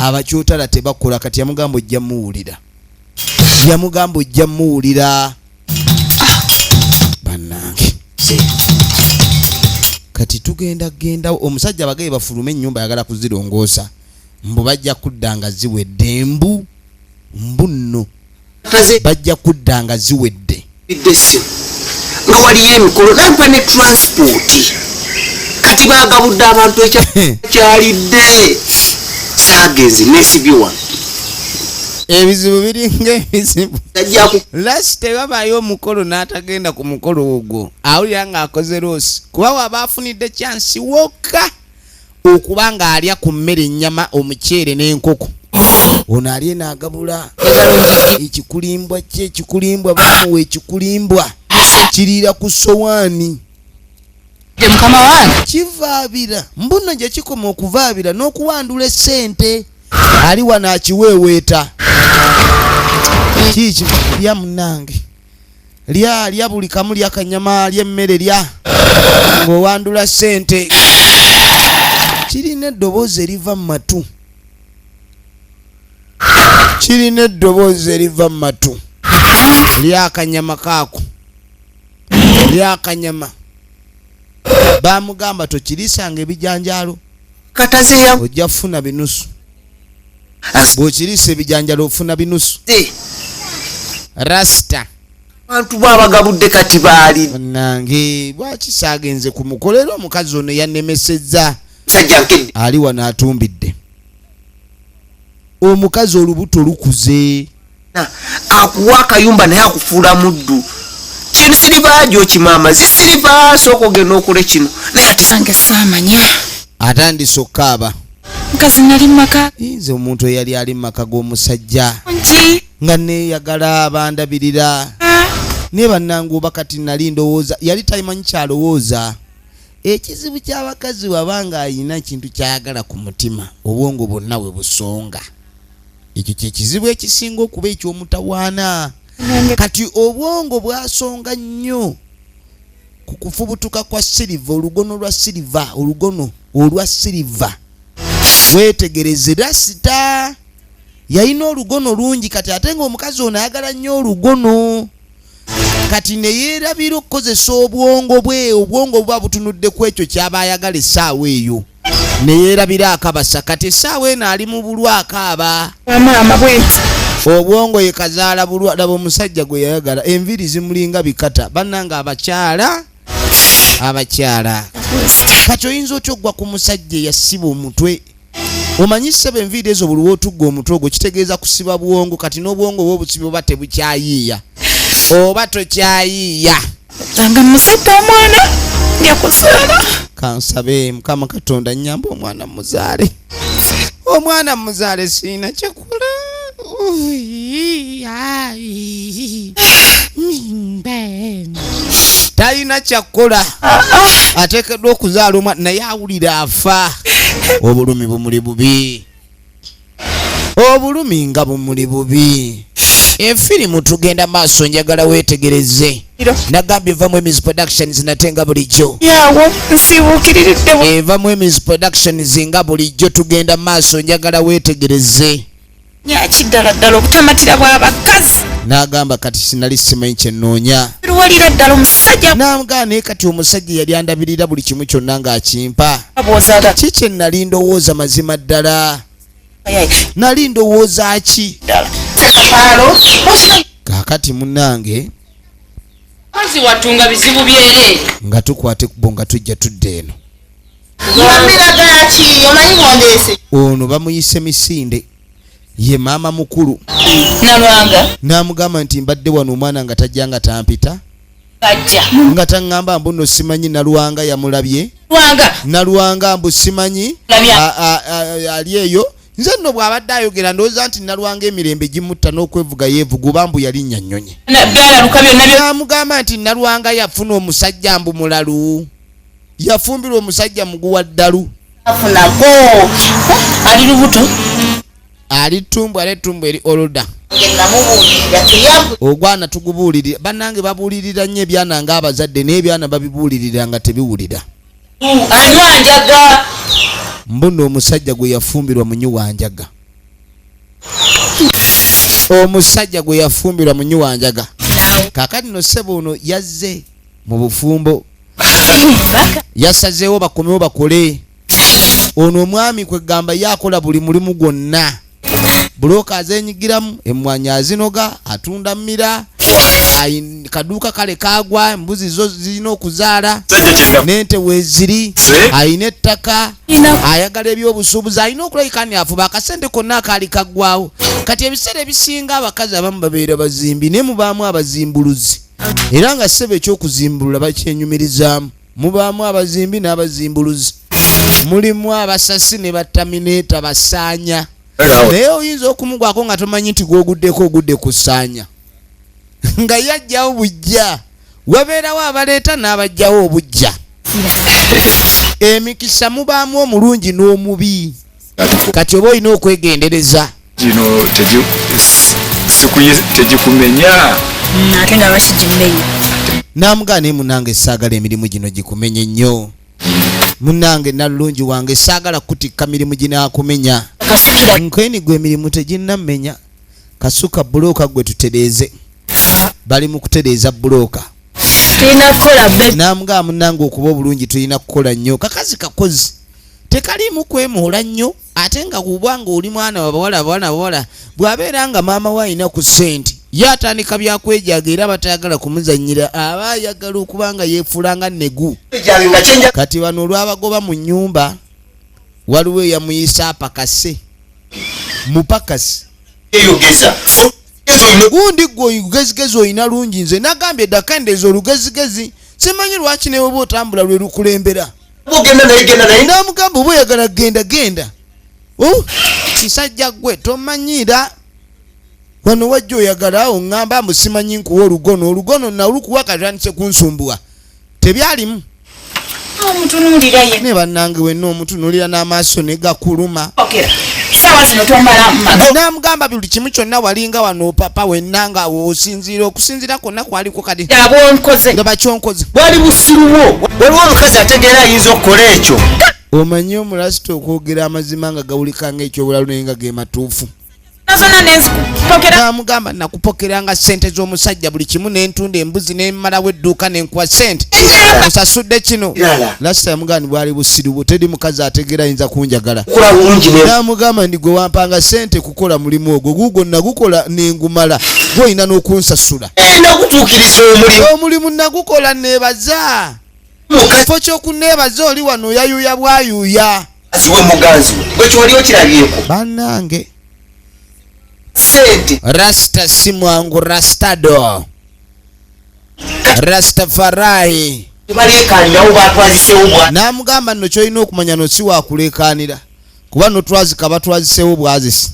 abakyotala tebakola kati yamugamba ojja muwulira bannange kati tugenda omusajja abagaye bafulume ennyumba yagala kuzirongoosa mbu bajja kudda nga ziwedde mbu nno bajja kudda nga ziwedde nga waliyo emikolo nampa ne transport kati bagabudde abantu ekyalidde saagenzi nesibye wano ebizibu biringa ebizibu lasi tebabayo omukolo n'atagenda ku mukolo ogwo awulira ng'akoze loosi kuba waba afunidde kyansi wokka okuba ng'alya ku mmere ennyama omuceere n'enkoko ono alye n'agabula ekikulimbwa bamuwa ekikulimbwa kiriira ku sowaani mukama wange kivaabira mbuno gye kikoma okuvaabira n'okuwandula essente ali wano akiweeweeta kiki lya munange lya buli kamu lya kanyama lya emmere lya ng'owandula ssente kirina eddoboozi eriva mu matu lya akanyama kaako lya akanyama bamugamba tokirisanga ebijanjalo katazeya ojja kufuna binusu bw'okiriisa ebijanjalo ofuna binusu rasita abantu babagabudde kati baali nange bwakisaagenze ku mukolero omukazi ono yannemesezza sajja nkedde ali wano atumbidde omukazi olubuto lukuze akuwa akayumba naye akufuula muddu kino siribaajo kimaama zisiriba sooka ogenda okule kino naye ati sange saamanya atandise okkaaba nkazi nali mumaka nze omuntu eyali ali mu maka g'omusajja nti nga neeyagala abandabirira naye bannange oba kati nali ndowooza yali tayimanyi kyalowooza ekizibu ky'abakazi wabanga ayina ekintu kyayagala ku mutima obwongo bwonna bwe busonga ekyo kyekizibu ekisinga okuba eky'omutawaana kati obwongo bwasonga nnyo ku kufubutuka kwa siliva olugono olwa siliva wetegereze rasita yalina olugono lungi kati ate ng'omukazi ono ayagala nnyo olugono kati neyeerabira okukozesa obwongo bwe obwongo buba butunudde ku ekyo kyaba ayagala essaawa eyo neyeerabira akabasa kati essaawa eno ali mu bulwa akaaba amaama bwenti obwongo ye kazaala bulwa laba omusajja gwe yayagala enviri zimulinga bikata bannanga abakyala kati oyinza otya oggwa ku musajja eyasiba omutwe omanyi sebe enviiri ezo buli wootugga omutwe ogwo kitegeeza kusiba bwongo kati n'obwongo bwe obusibi oba tebukyayiiya oba tokyayiiya anga musajja omwana yakuzaala kansabe mukama katonda nnyamba omwana muzaale siina kyakula talina kyakkola ateekeddwa okuzaala omwana naye awulira afa obulumi nga bumuli bubi efirimu tugenda maaso njagala weetegereze nagambye evamu Emiz Productions natenga bulijjo yawo nsibuukiriridde evamu Emiz Productions nga bulijjo tugenda maaso njagala weetegereze nyakiddala ddala okutamatira bw'abakazi n'agamba kati sinali simanyi kyennoonya luwalira ddala omusajja n'amugaa naye kati omusajja yali andabirira buli kimu kyonna ng'akimpa aboozaala kikye nali ndowooza mazima ddala nali ndowooza ki kaakati munnange kazi watunga bizibu byere nga tukwate kubo nga tujja tudde eno ono bamuyise Misinde ye maama mukulu n'amugamba nti mbadde wano omwana nga tajja nga tampita nga taŋŋamba mbu nno simanyi Nalwanga yamulabye Nalwanga mbu simanyi ali eyo nze nno bw'abadde ayogera ndowooza nti Nalwanga emirembe gimutta n'okwevuga yeevuga oba mbu yali nnyonnyonye n'amugamba nti Nalwanga yafuna omusajja mbu mulalu yafumbirwa omusajja muguwa ddalu ali lubuto ali ttumbu eri oloda ogwana tugubuulirira bannange babuulirira nnyo ebyana ng'abazadde naye ebyana babibuulirira nga tebiwulira Anywanjaga. Mbuno omusajja gwe yafumbirwa munyuwanjaga. Omusajja gwe yafumbirwa munyuwanjaga. Kakati no ssebo ono yazze mu bufumbo. Yasazeewo bakomewo bakole. Ono omwami kwegamba yakola buli mulimu gwonna. Buloka azenyigiramu, emmwanyi azinoga, atunda mmira, kaduuka kale kagwa, embuzi zo zirina okuzaala, n'ente weeziri, ayina ettaka, ayagala ebyobusuubuzi, ayina okulabika ni afuba akasente konna akaali kaggwawo. Kati ebiseera ebisinga abakazi abamu babeera bazimbi naye mubaamu abazimbuluzi. Era nga ssebo ekyokuzimbulula bakyenyumirizaamu. Mubaamu abazimbi n'abazimbuluzi. Mulimu abasasi ne batamineta basaanya. Naye oyinza okumugwako nga tomanyi nti gw'oguddeko ogudde ku ssaanya. Nga yajjawo bujja. Wabeerawo abaleeta n'abajjawo obujja. Emikisa mubaamu omulungi n'omubi. Kati oba olina okwegendereza. Gino tegikumenya. Ate nga bakigimenya. Namugaa naye munange saagala emirimu gino gikumenye nnyo. Munange nalungi wange saagala kutikka mirimu ginaakumenya. Nkweni gwe emirimu teginnamenya. Kasuka bulooka gwe tutereeze. Bali mu kutereeza bulooka. Tulina kukola be. Namugaa munange okuba obulungi tulina kukola nnyo. Kakazi kakozi. Tekalimu kwemuula nnyo. Ate nga kubanga oli mwana bawala bw'abeera nga maama we alina ku ssente yatandika byakwejaga era batayagala kumuzannyira aba ayagala okuba nga yeefuula nga nnegu. Kati bano olwabagoba mu nnyumba waliwo eyamuyisa apakase mupakasi gundi gwe olugezigezi olina lungi. Nze nagambye eddaka endeeza olugezigezi simanyi lwaki newe oba otambula lwe lukulembera. Namugamba oba oyagala genda. Kisajja gwe tomanyira wano wajja oyagala oŋŋamba musimanyi nkuwa olugono nalulukuwa katandise kunsumbuwa tebyalimu. Omutunuulira ye. Ne bannange wenna omutunuulira n'amaaso ne gakuluma. Sawa zino tomala mmaga. Namugamba buli kimu kyonna walinga wano papa wenna nga osinziira okusinziira kwonna kwaliko kati. Abonkoze. Ndaba kyonkoze. Bwali busiruwo. Waliwo omukazi ategeera ayinza okukola ekyo. Omanyi omulasita okwogera amazima nga gawulika ng'ekyobulalu naye nga ge matuufu. Nazona nenzikupokera. Namugamba nakupokeranga ssente z'omusajja buli kimu n'entunda embuzi n'emmalawo edduuka n'enkuwa ssente. Osasudde kino. Lasita yamugamba bwali busirubu teri mukazi ategeera ayinza kunjagala. Namugamba ndi gwe wampanga ssente kukola mulimu ogwo guugwo nagukola n'engumala gw'olina n'okunsasula. Nakutuukiriza Omulimu nagukola neebaza. Kifo ky'okunneebaza oli wano oyayuuya bwayuuya. asiwe muganzi bwe kyoli okirabyeko bannange. Sente Rasta si mwangu rastado. Rastafari. balekanirawo batwazisewo bwa Namugamba nno kyolina okumanya no si wakulekanira kuba no twazika batwazisewo bwazisi.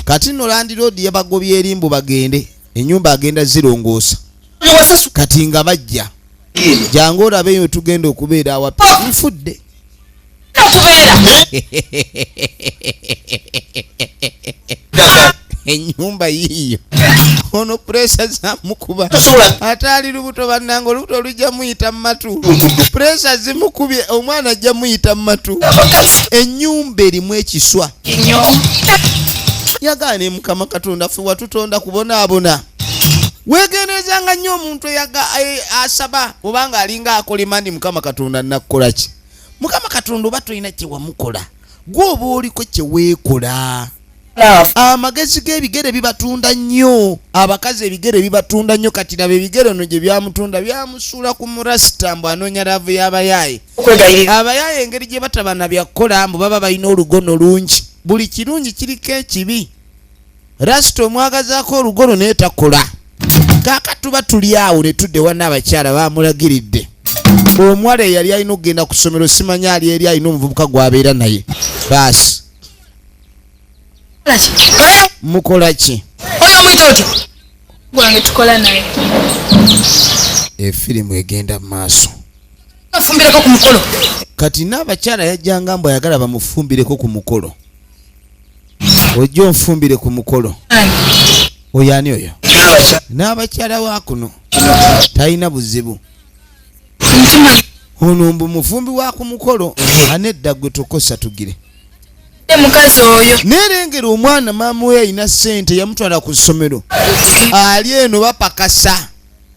Kati no Land Road yabagobye erimbu bagende ennyumba agenda zirongoosa. Kati nga bajja jangu olabeyo tugenda okubeera awapi nfudde. Ennyumba yiyo ono pressure zamukuba atali lubuto bannange olubuto olujja muyita mumatu pressure zimukubye omwana ajja muyita mumatu ennyumba erimu ekiswa yagaane Mukama Katonda ffe watutonda kubonaabona wegenezanga nnyo omuntu asaba obanga alinga akolema ndi Mukama Katonda nakukola ki Mukama Katonda oba tolina kye wamukola gwoba oliko kye weekola. Amagezi g'ebigere bibatunda nnyo abakazi ebigere bibatunda nnyo kati nabo ebigere no gye byamutunda byamusuula ku murasita mbu anoonya laavu y'abayaaye abayaaye engeri gye batabana byakukola mbu baba balina olugono lungi buli kirungi kiriko ekibi rasita omwagazaako olugono naye takola kaakatuba tuli awo ne tudde wana abakyala baamulagiridde omuwala eyali alina okugenda ku ssomero simanya ali eri alina omuvubuka gw'abeera naye baasi mukola ki oyo mwita otyo gwange tukola naye efirimu egenda mu maaso afumbireko ku mukolo kati n'abakyala yajjanga mbu ayagala bamufumbireko ku mukolo ojja onfumbire ku mukolo oyo ani oyo n'abakyala wa kuno talina buzibu ono mbu mufumbi wa ku mukolo anedda gwe tokosa tugire mukazi oyo nerengera omwana maama we alina ssente yamutwala ku ssomero ali eno bapakasa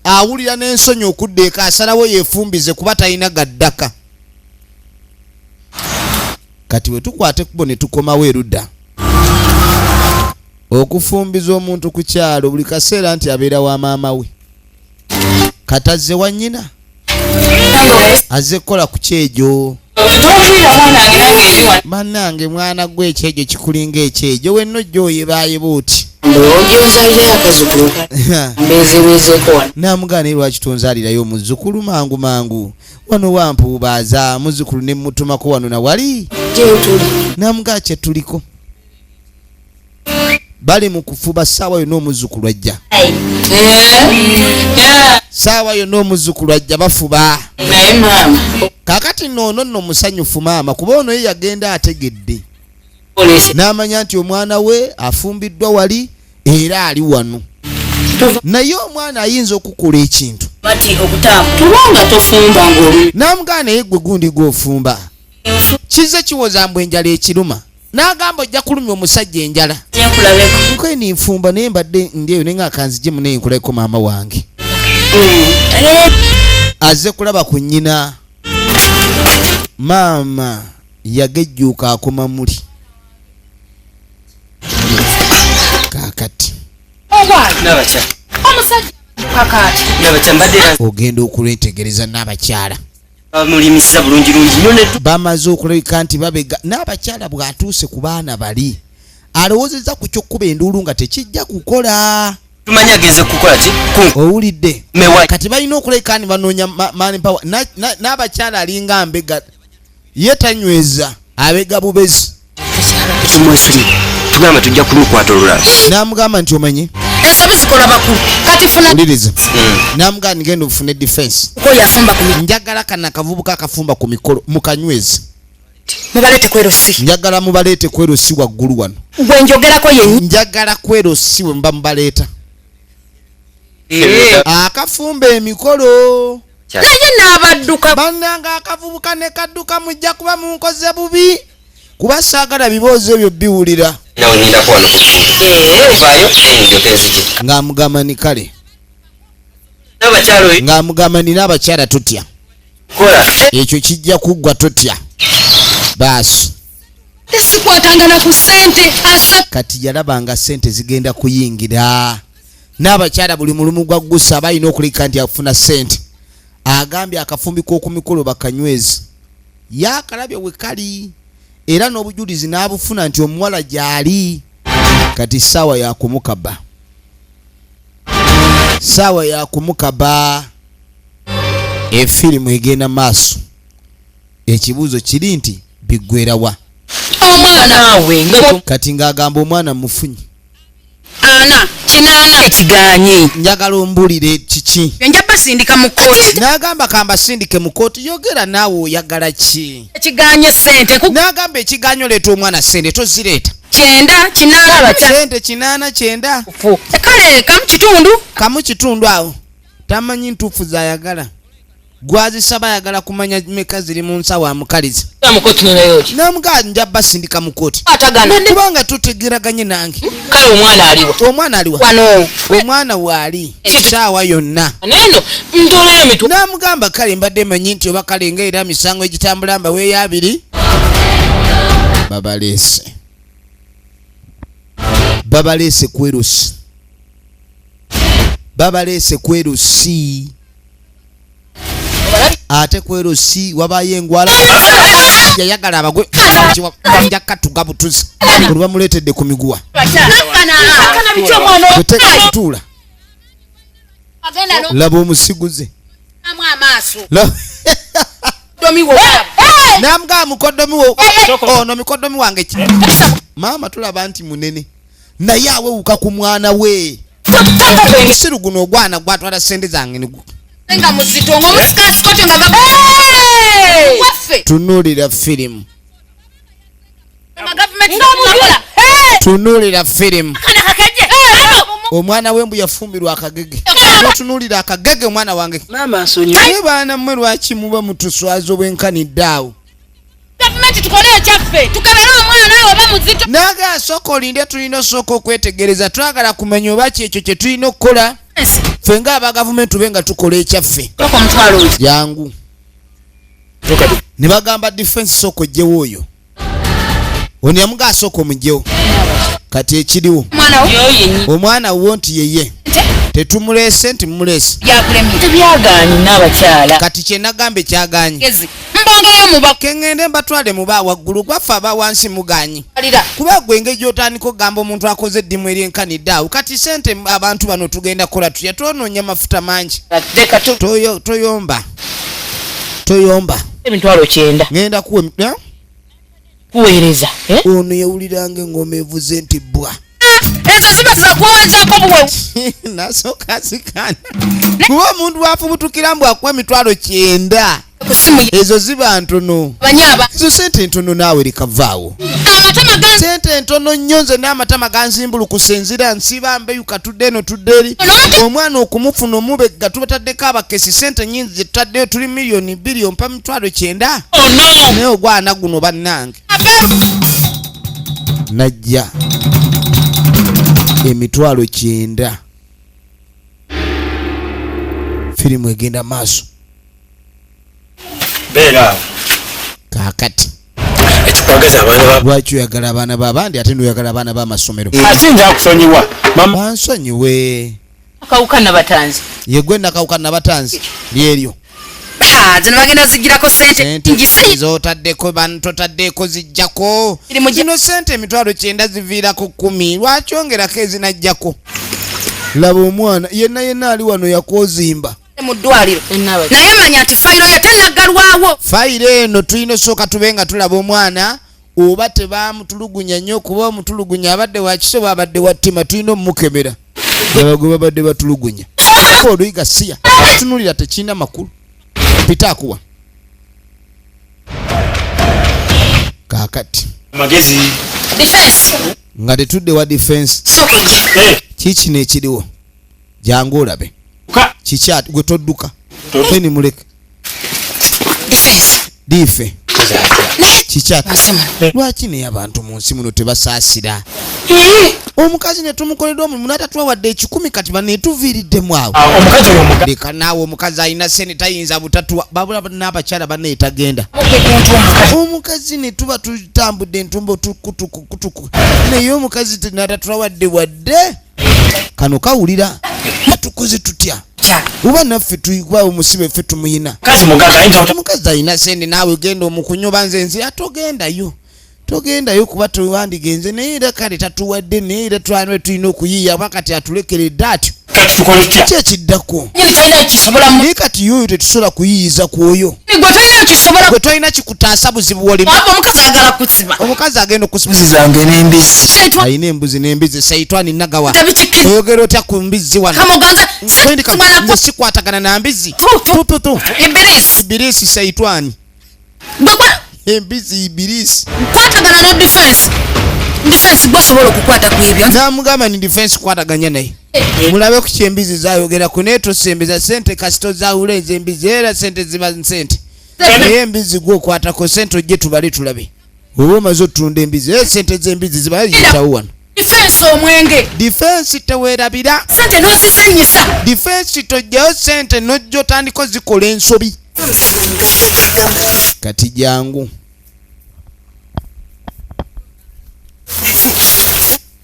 awulira n'ensonyi okudda eka asalawo yeefumbize kuba talina gaddaka kati we tukwate kubo ne tukomawo erudda okufumbiza omuntu ku kyalo buli kaseera nti abeera wa maama we katazze wa nnyina azze kukola ku kyejo bannange mwana gwe ekyejo kikulinga ekyejo wenno gyoyebaaye buuti namugana lwaki tonzalirayo omuzzukulu mangu mangu wano wampuubaaza muzzukulu ne mutumako wano nawali namugaa kyetuliko bali mu kufuba ssaawa yonna omuzzukulu ajja ssaawa yonna omuzzukulu ajja bafuba kakati noono nno musanyufu maama kuba ono ye yagenda ategedde n'amanya nti omwana we afumbiddwa wali era ali wano naye omwana ayinza okukola ekintu n'amugaana naye gwe gundi gw'ofumba kize kiwoza mbu enjala ekiruma n'agamba ojja kulumya omusajja enjala nkwe ninfumba naye mbadde ndyeyo naye ngaakanzijemu naye nkulabeko maama wange azze kulaba ku nnyina maama yagejjuuka akoma muli kakati ogenda okulwetegereza n'abakyala bamulimisa bulungirungi bamaze okulabika nti babega n'abakyala bw'atuuse ku baana bali alowoozezza ku kyokkuba enduulu nga tekijja kukola tumanyi agenze kukola ki owulidde kati balina okulabika ni banoonya maani mpawa n'abakyala alinga mbega ye tanyweza abega bubezi kimwesuli tugamba tujja kumukwata olulala n'amugamba nti omanyi ensobi zikola bakulu kati funa uliriza n'amugamba nigenda ofune defense ko yafumba ku njagala kana akavubuka akafumba ku mikolo mukanywezi mubalete kwerosi njagala mubaleete kwerosi waggulu wano gwe njogerako yenyi njagala kwerosi we mba mubaleeta akafumba emikolo naye n'abadduka bannanga akavubuka ne kadduka mujja kuba munkoze bubi kuba saagala biboozi ebyo biwulira ng'amugamba ni kale ng'amugamba nina abakyala totya ekyo kijja kuggwa totya baasi tesikwatangana ku ssente kati yalabanga ssente zigenda kuyingira n'abakyala buli mulumu gwa gusa balina okulika nti afuna ssente agambye akafumbi k'oku mikolo bakanywezi yakalabye we kali era n'obujulizi n'abufuna nti omuwala gy'ali kati ssaawa yakumukaba ssaawa yakumukaba efirimu egenda maaso ekibuuzo kiri nti biggwerawa omwana we kati ng'agamba omwana mufunyi ana kinaana ekiganye njagala ombulire kiki nja basindika mu kkooti n'agamba kamba sindike mu kkooti yogera naawe oyagala ki ekiganye ssente n'agamba ekiganyo leeta omwana ssente tozireeta 9 kinaana ssente 8 9 kale kamu kitundu awo tamanyi ntuufu zayagala gwazisaba ayagala kumanya meka ziri mu nsawo amukaliza namugaa nja basindika mu kkooti kubanga tutegeraganye nange kale omwana aliwa omwana waali essaawa yonna namugamba kale mbadde manyi nti oba kale nga era misango egitambula mbaweeyo 2 babaleese kwerusi ate kwerusi wabaye engwala yayagala abagwe jakatuga butuzi kuba muleetedde ku miguwa tuula laba omusiguze namugaa mukodomiwo ono mikodomi wange maama tulaba nti munene naye awewuka ku mwana we omusiru guno ogwana gwatwala ssente zange nga muzito ng'omusikasikote nga tunuulira firimu tunuulira firimu omwana w'embu yafumbirwa akagege otunulira akagege omwana wange maama nsonyi naye baana mmwe lwaki muba mutuswaza obwenkanidde awo gavumenti tukole ekyaffe tukebere omwana oyo oba muzito naga sooka olinde tulina osooka okwetegereza twagala kumenya oba kyekyo kye tulina okukola ffe ng'aba gavumenti tube nga tukola ekyaffe jangu ne bagamba defense sooka ojjewo oyo ono yamuga asooka omugjewo kati ekiriwo omwana wo nti yeye tetumuleese nti mumuleese tebyagaanyi n'abakyala kati kye nagambe kyagaanyi mbongeyo muba kengende mbatwale muba waggulu gwaffe aba wansi muganyi kuba gwe engeri gy'otandika okugamba omuntu akoze eddimu eryenkanidde awo kati sente abantu bano tugenda kukola tutya twonoonya mafuta mangi toyomba emitwalo 9 ngenda kuweereza ono yawuliranga engoma evuze nti bwa ezo ziba zakuwezaako buwe nasooka zikana kuba omuntu wafubutukira mbu akuwa emitwalo 9 ezo ziba ntono ezo sente ntono naawe likavaawo sente ntono nnyo nze n'amatama ganzimbulukusa enzira nsiba mbeyu katudde eno tudde eri omwana okumufuna omubega tubataddeko abakesi sente nyingi zetutaddeyo tuli miliyoni 2 ompa mitwalo 9 naye ogwana guno bannange najja emitwalo 9 firimu egenda maaso beera kaakati ekikwagaza abaana lwaki oyagala abaana b'abandi ate noyagala abaana b'amasomero ate nja kusonyiwa bansonyiwe akawukana batanzi yegwe nakawukana batanzi lyeryo zino bagenda zigirako sente zotaddeko bantotaddeeko zijjako zino sente emitwalo 9 ziviirako 10 lwaki ongerako ezinajjako laba omwana yenna ali wano yakozimba mu ddwaliro naye manya nti fayiro yetanaggalwawo fayiro eno tulina osooka tube nga tulaba omwana oba tebamutulugunya nnyo kuba omutulugunya abadde wakisoba abadde wattima tulina omukemera abagwe babadde batulugunya oluyiga siya tunulira tekirina makulu pita akuwa kakati magezi defense nga tetudde wa defense kikino ekiriwo jangu olabe kikyati gwe todduka feni muleke dife kikyati lwaki naye abantu mu nsi muno tebasaasira omukazi netumukoledde omulimu natatuwa wadde 10 kati banetuviiriddemu awo leka naawe omukazi alina sente tayinza butatuwa babula n'abakyala baneetagenda omukazi netuba tutambudde entumbo tukutuku naye omukazi natatuwa wadde kano kawulira atukoze tutya uba naffe tuyigwawo musibe ffe tumuyina omukazi alina sente naawe genda omukunyoba nze nzira togendayo kuba tewandigenze naye era kale tatuwadde naye era twanwe tulina okuyiiya bakati atulekeredde atyo ki ekiddako naye kati yoyo tetusobola kuyiiyiza kwoyo gwe tolina kikutaasa buzibu wolimu omukazi agenda okusibuzi alina embuzi n'embizi saitwani nagawa oyogera otya ku mbizi wano nze sikwatagana na mbizi ibirisi saitwani embizi ibirisi kwatagana ne defense gwasobola okukwata ku ebyo namugamba ni defense kwataganya naye mulabe ku kyembizi zayogera ku naye tosembeza sente kasito zawula ez'embizi era sente ziba sente naye embizi gwokwatako sente ojje tubale tulabe oba omaze otunda embizi sente z'embizi ziba yitawo wano defense omwenge defense teweerabira sente n'ozisanyisa defense tojjayo sente nojja otandika zikola ensobi kati jangu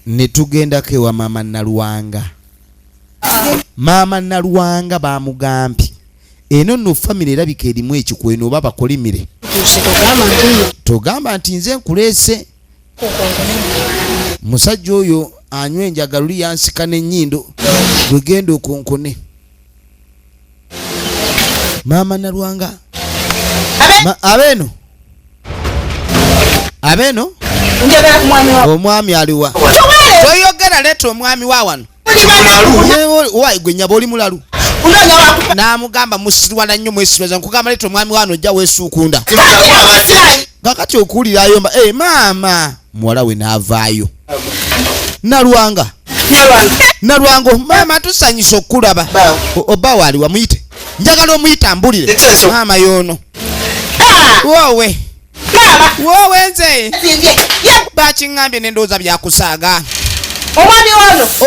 netugendako ewa maama Nalwanga bamugambye eno nno famire erabika erimu ekikweno oba bakolimire togamba nti nze nkuleese musajja oyo anywa enjagala luli yansika n'ennyindo gwegenda okonkone maama Nalwanga abeno omwami aliwa toyogera leeta omwami wa wano gwe nyaba oli mulalu n'amugamba musirwana nnyo mwesirwaza nkugamba leeta omwami wano ojja weesuukunda kakati okuwulira ayomba maama muwala we n'avaayo Nalwanga Nalwango mama tusanyisa okulaba. Oba wali wamuyite. Njagala omuyita ambulire. Mama yono. Wowe. Wowe nze. Bakiŋŋambye n'endowooza byakusaaga. Omwami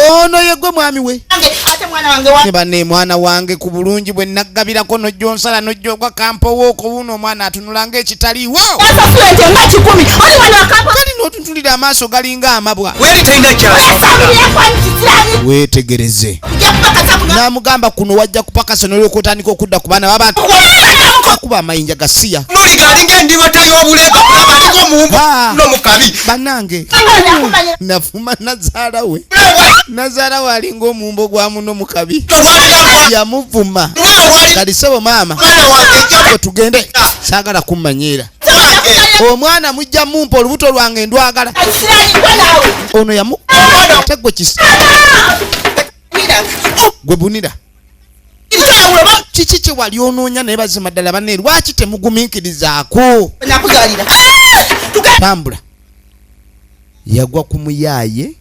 ono yegwe mwami we. Ate mwana wange wa. Nebane mwana wange ku bulungi bwe naggabirako n'ojjonsala n'ojjogwa kampowo okubuno omwana atunulanga ekitaliiwo. Asafulete nga 10. Oli wano akampo. Kali n'otuntulira amaaso galinga amabwa. Weri talina kyasi. Weetegereze. N'amugamba kuno wajja kupakasa n'olyokotandika okudda ku baana b'abantu. Akuba amayinja gasiya. Muliga alinga endiwata y'obulega aliko omuwumbo n'omukabi. Bannange. Nafuma Nazaala we. Nazaala we alinga omuwumbo gwa muno mukabi. Yamuvuma. Kali sebo maama. Tugende. Saagala kummanyiira. Omwana mujja mumpa olubuto lwange ndwagala. Ono yamu. Tegwe kisi. Gwe bunira. Kiki kye wali onoonya naye bazima ddala banne lwaki temugumiikirizaako? Tambula. Yagwa ku muyaaye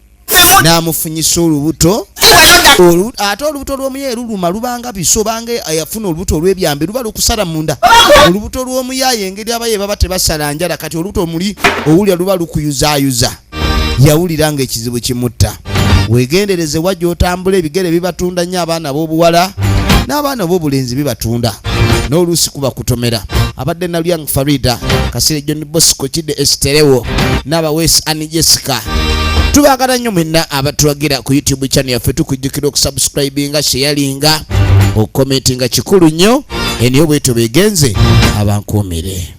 n'amufunyisa olubuto. Ate olubuto lw'omuyaye luluma lubanga bisobanga yafuna olubuto olw'ebyambe luba lukusala munda. Olubuto lw'omuyaye engeri abaye baba tebasala njala kati olubuto omuli owulira luba lukuyuzaayuza. Yawulira ng'ekizibu kimutta. Weegendereze wajja otambula ebigere bibatunda nnyo abaana b'obuwala n'abaana b'obulenzi bibatunda. N'oluusi kuba kutomera. Abadde Nalyang Farida, Kasire John Bosco Kide Esterewo, n'abaweesi Annie Jessica. Tubaagala nnyo mwenna abatulagira ku YouTube channel yaffe tukujjukira okusubscribinga, sharinga, okukomentinga kikulu nnyo. Eniyo bwetu begenze abankuumire.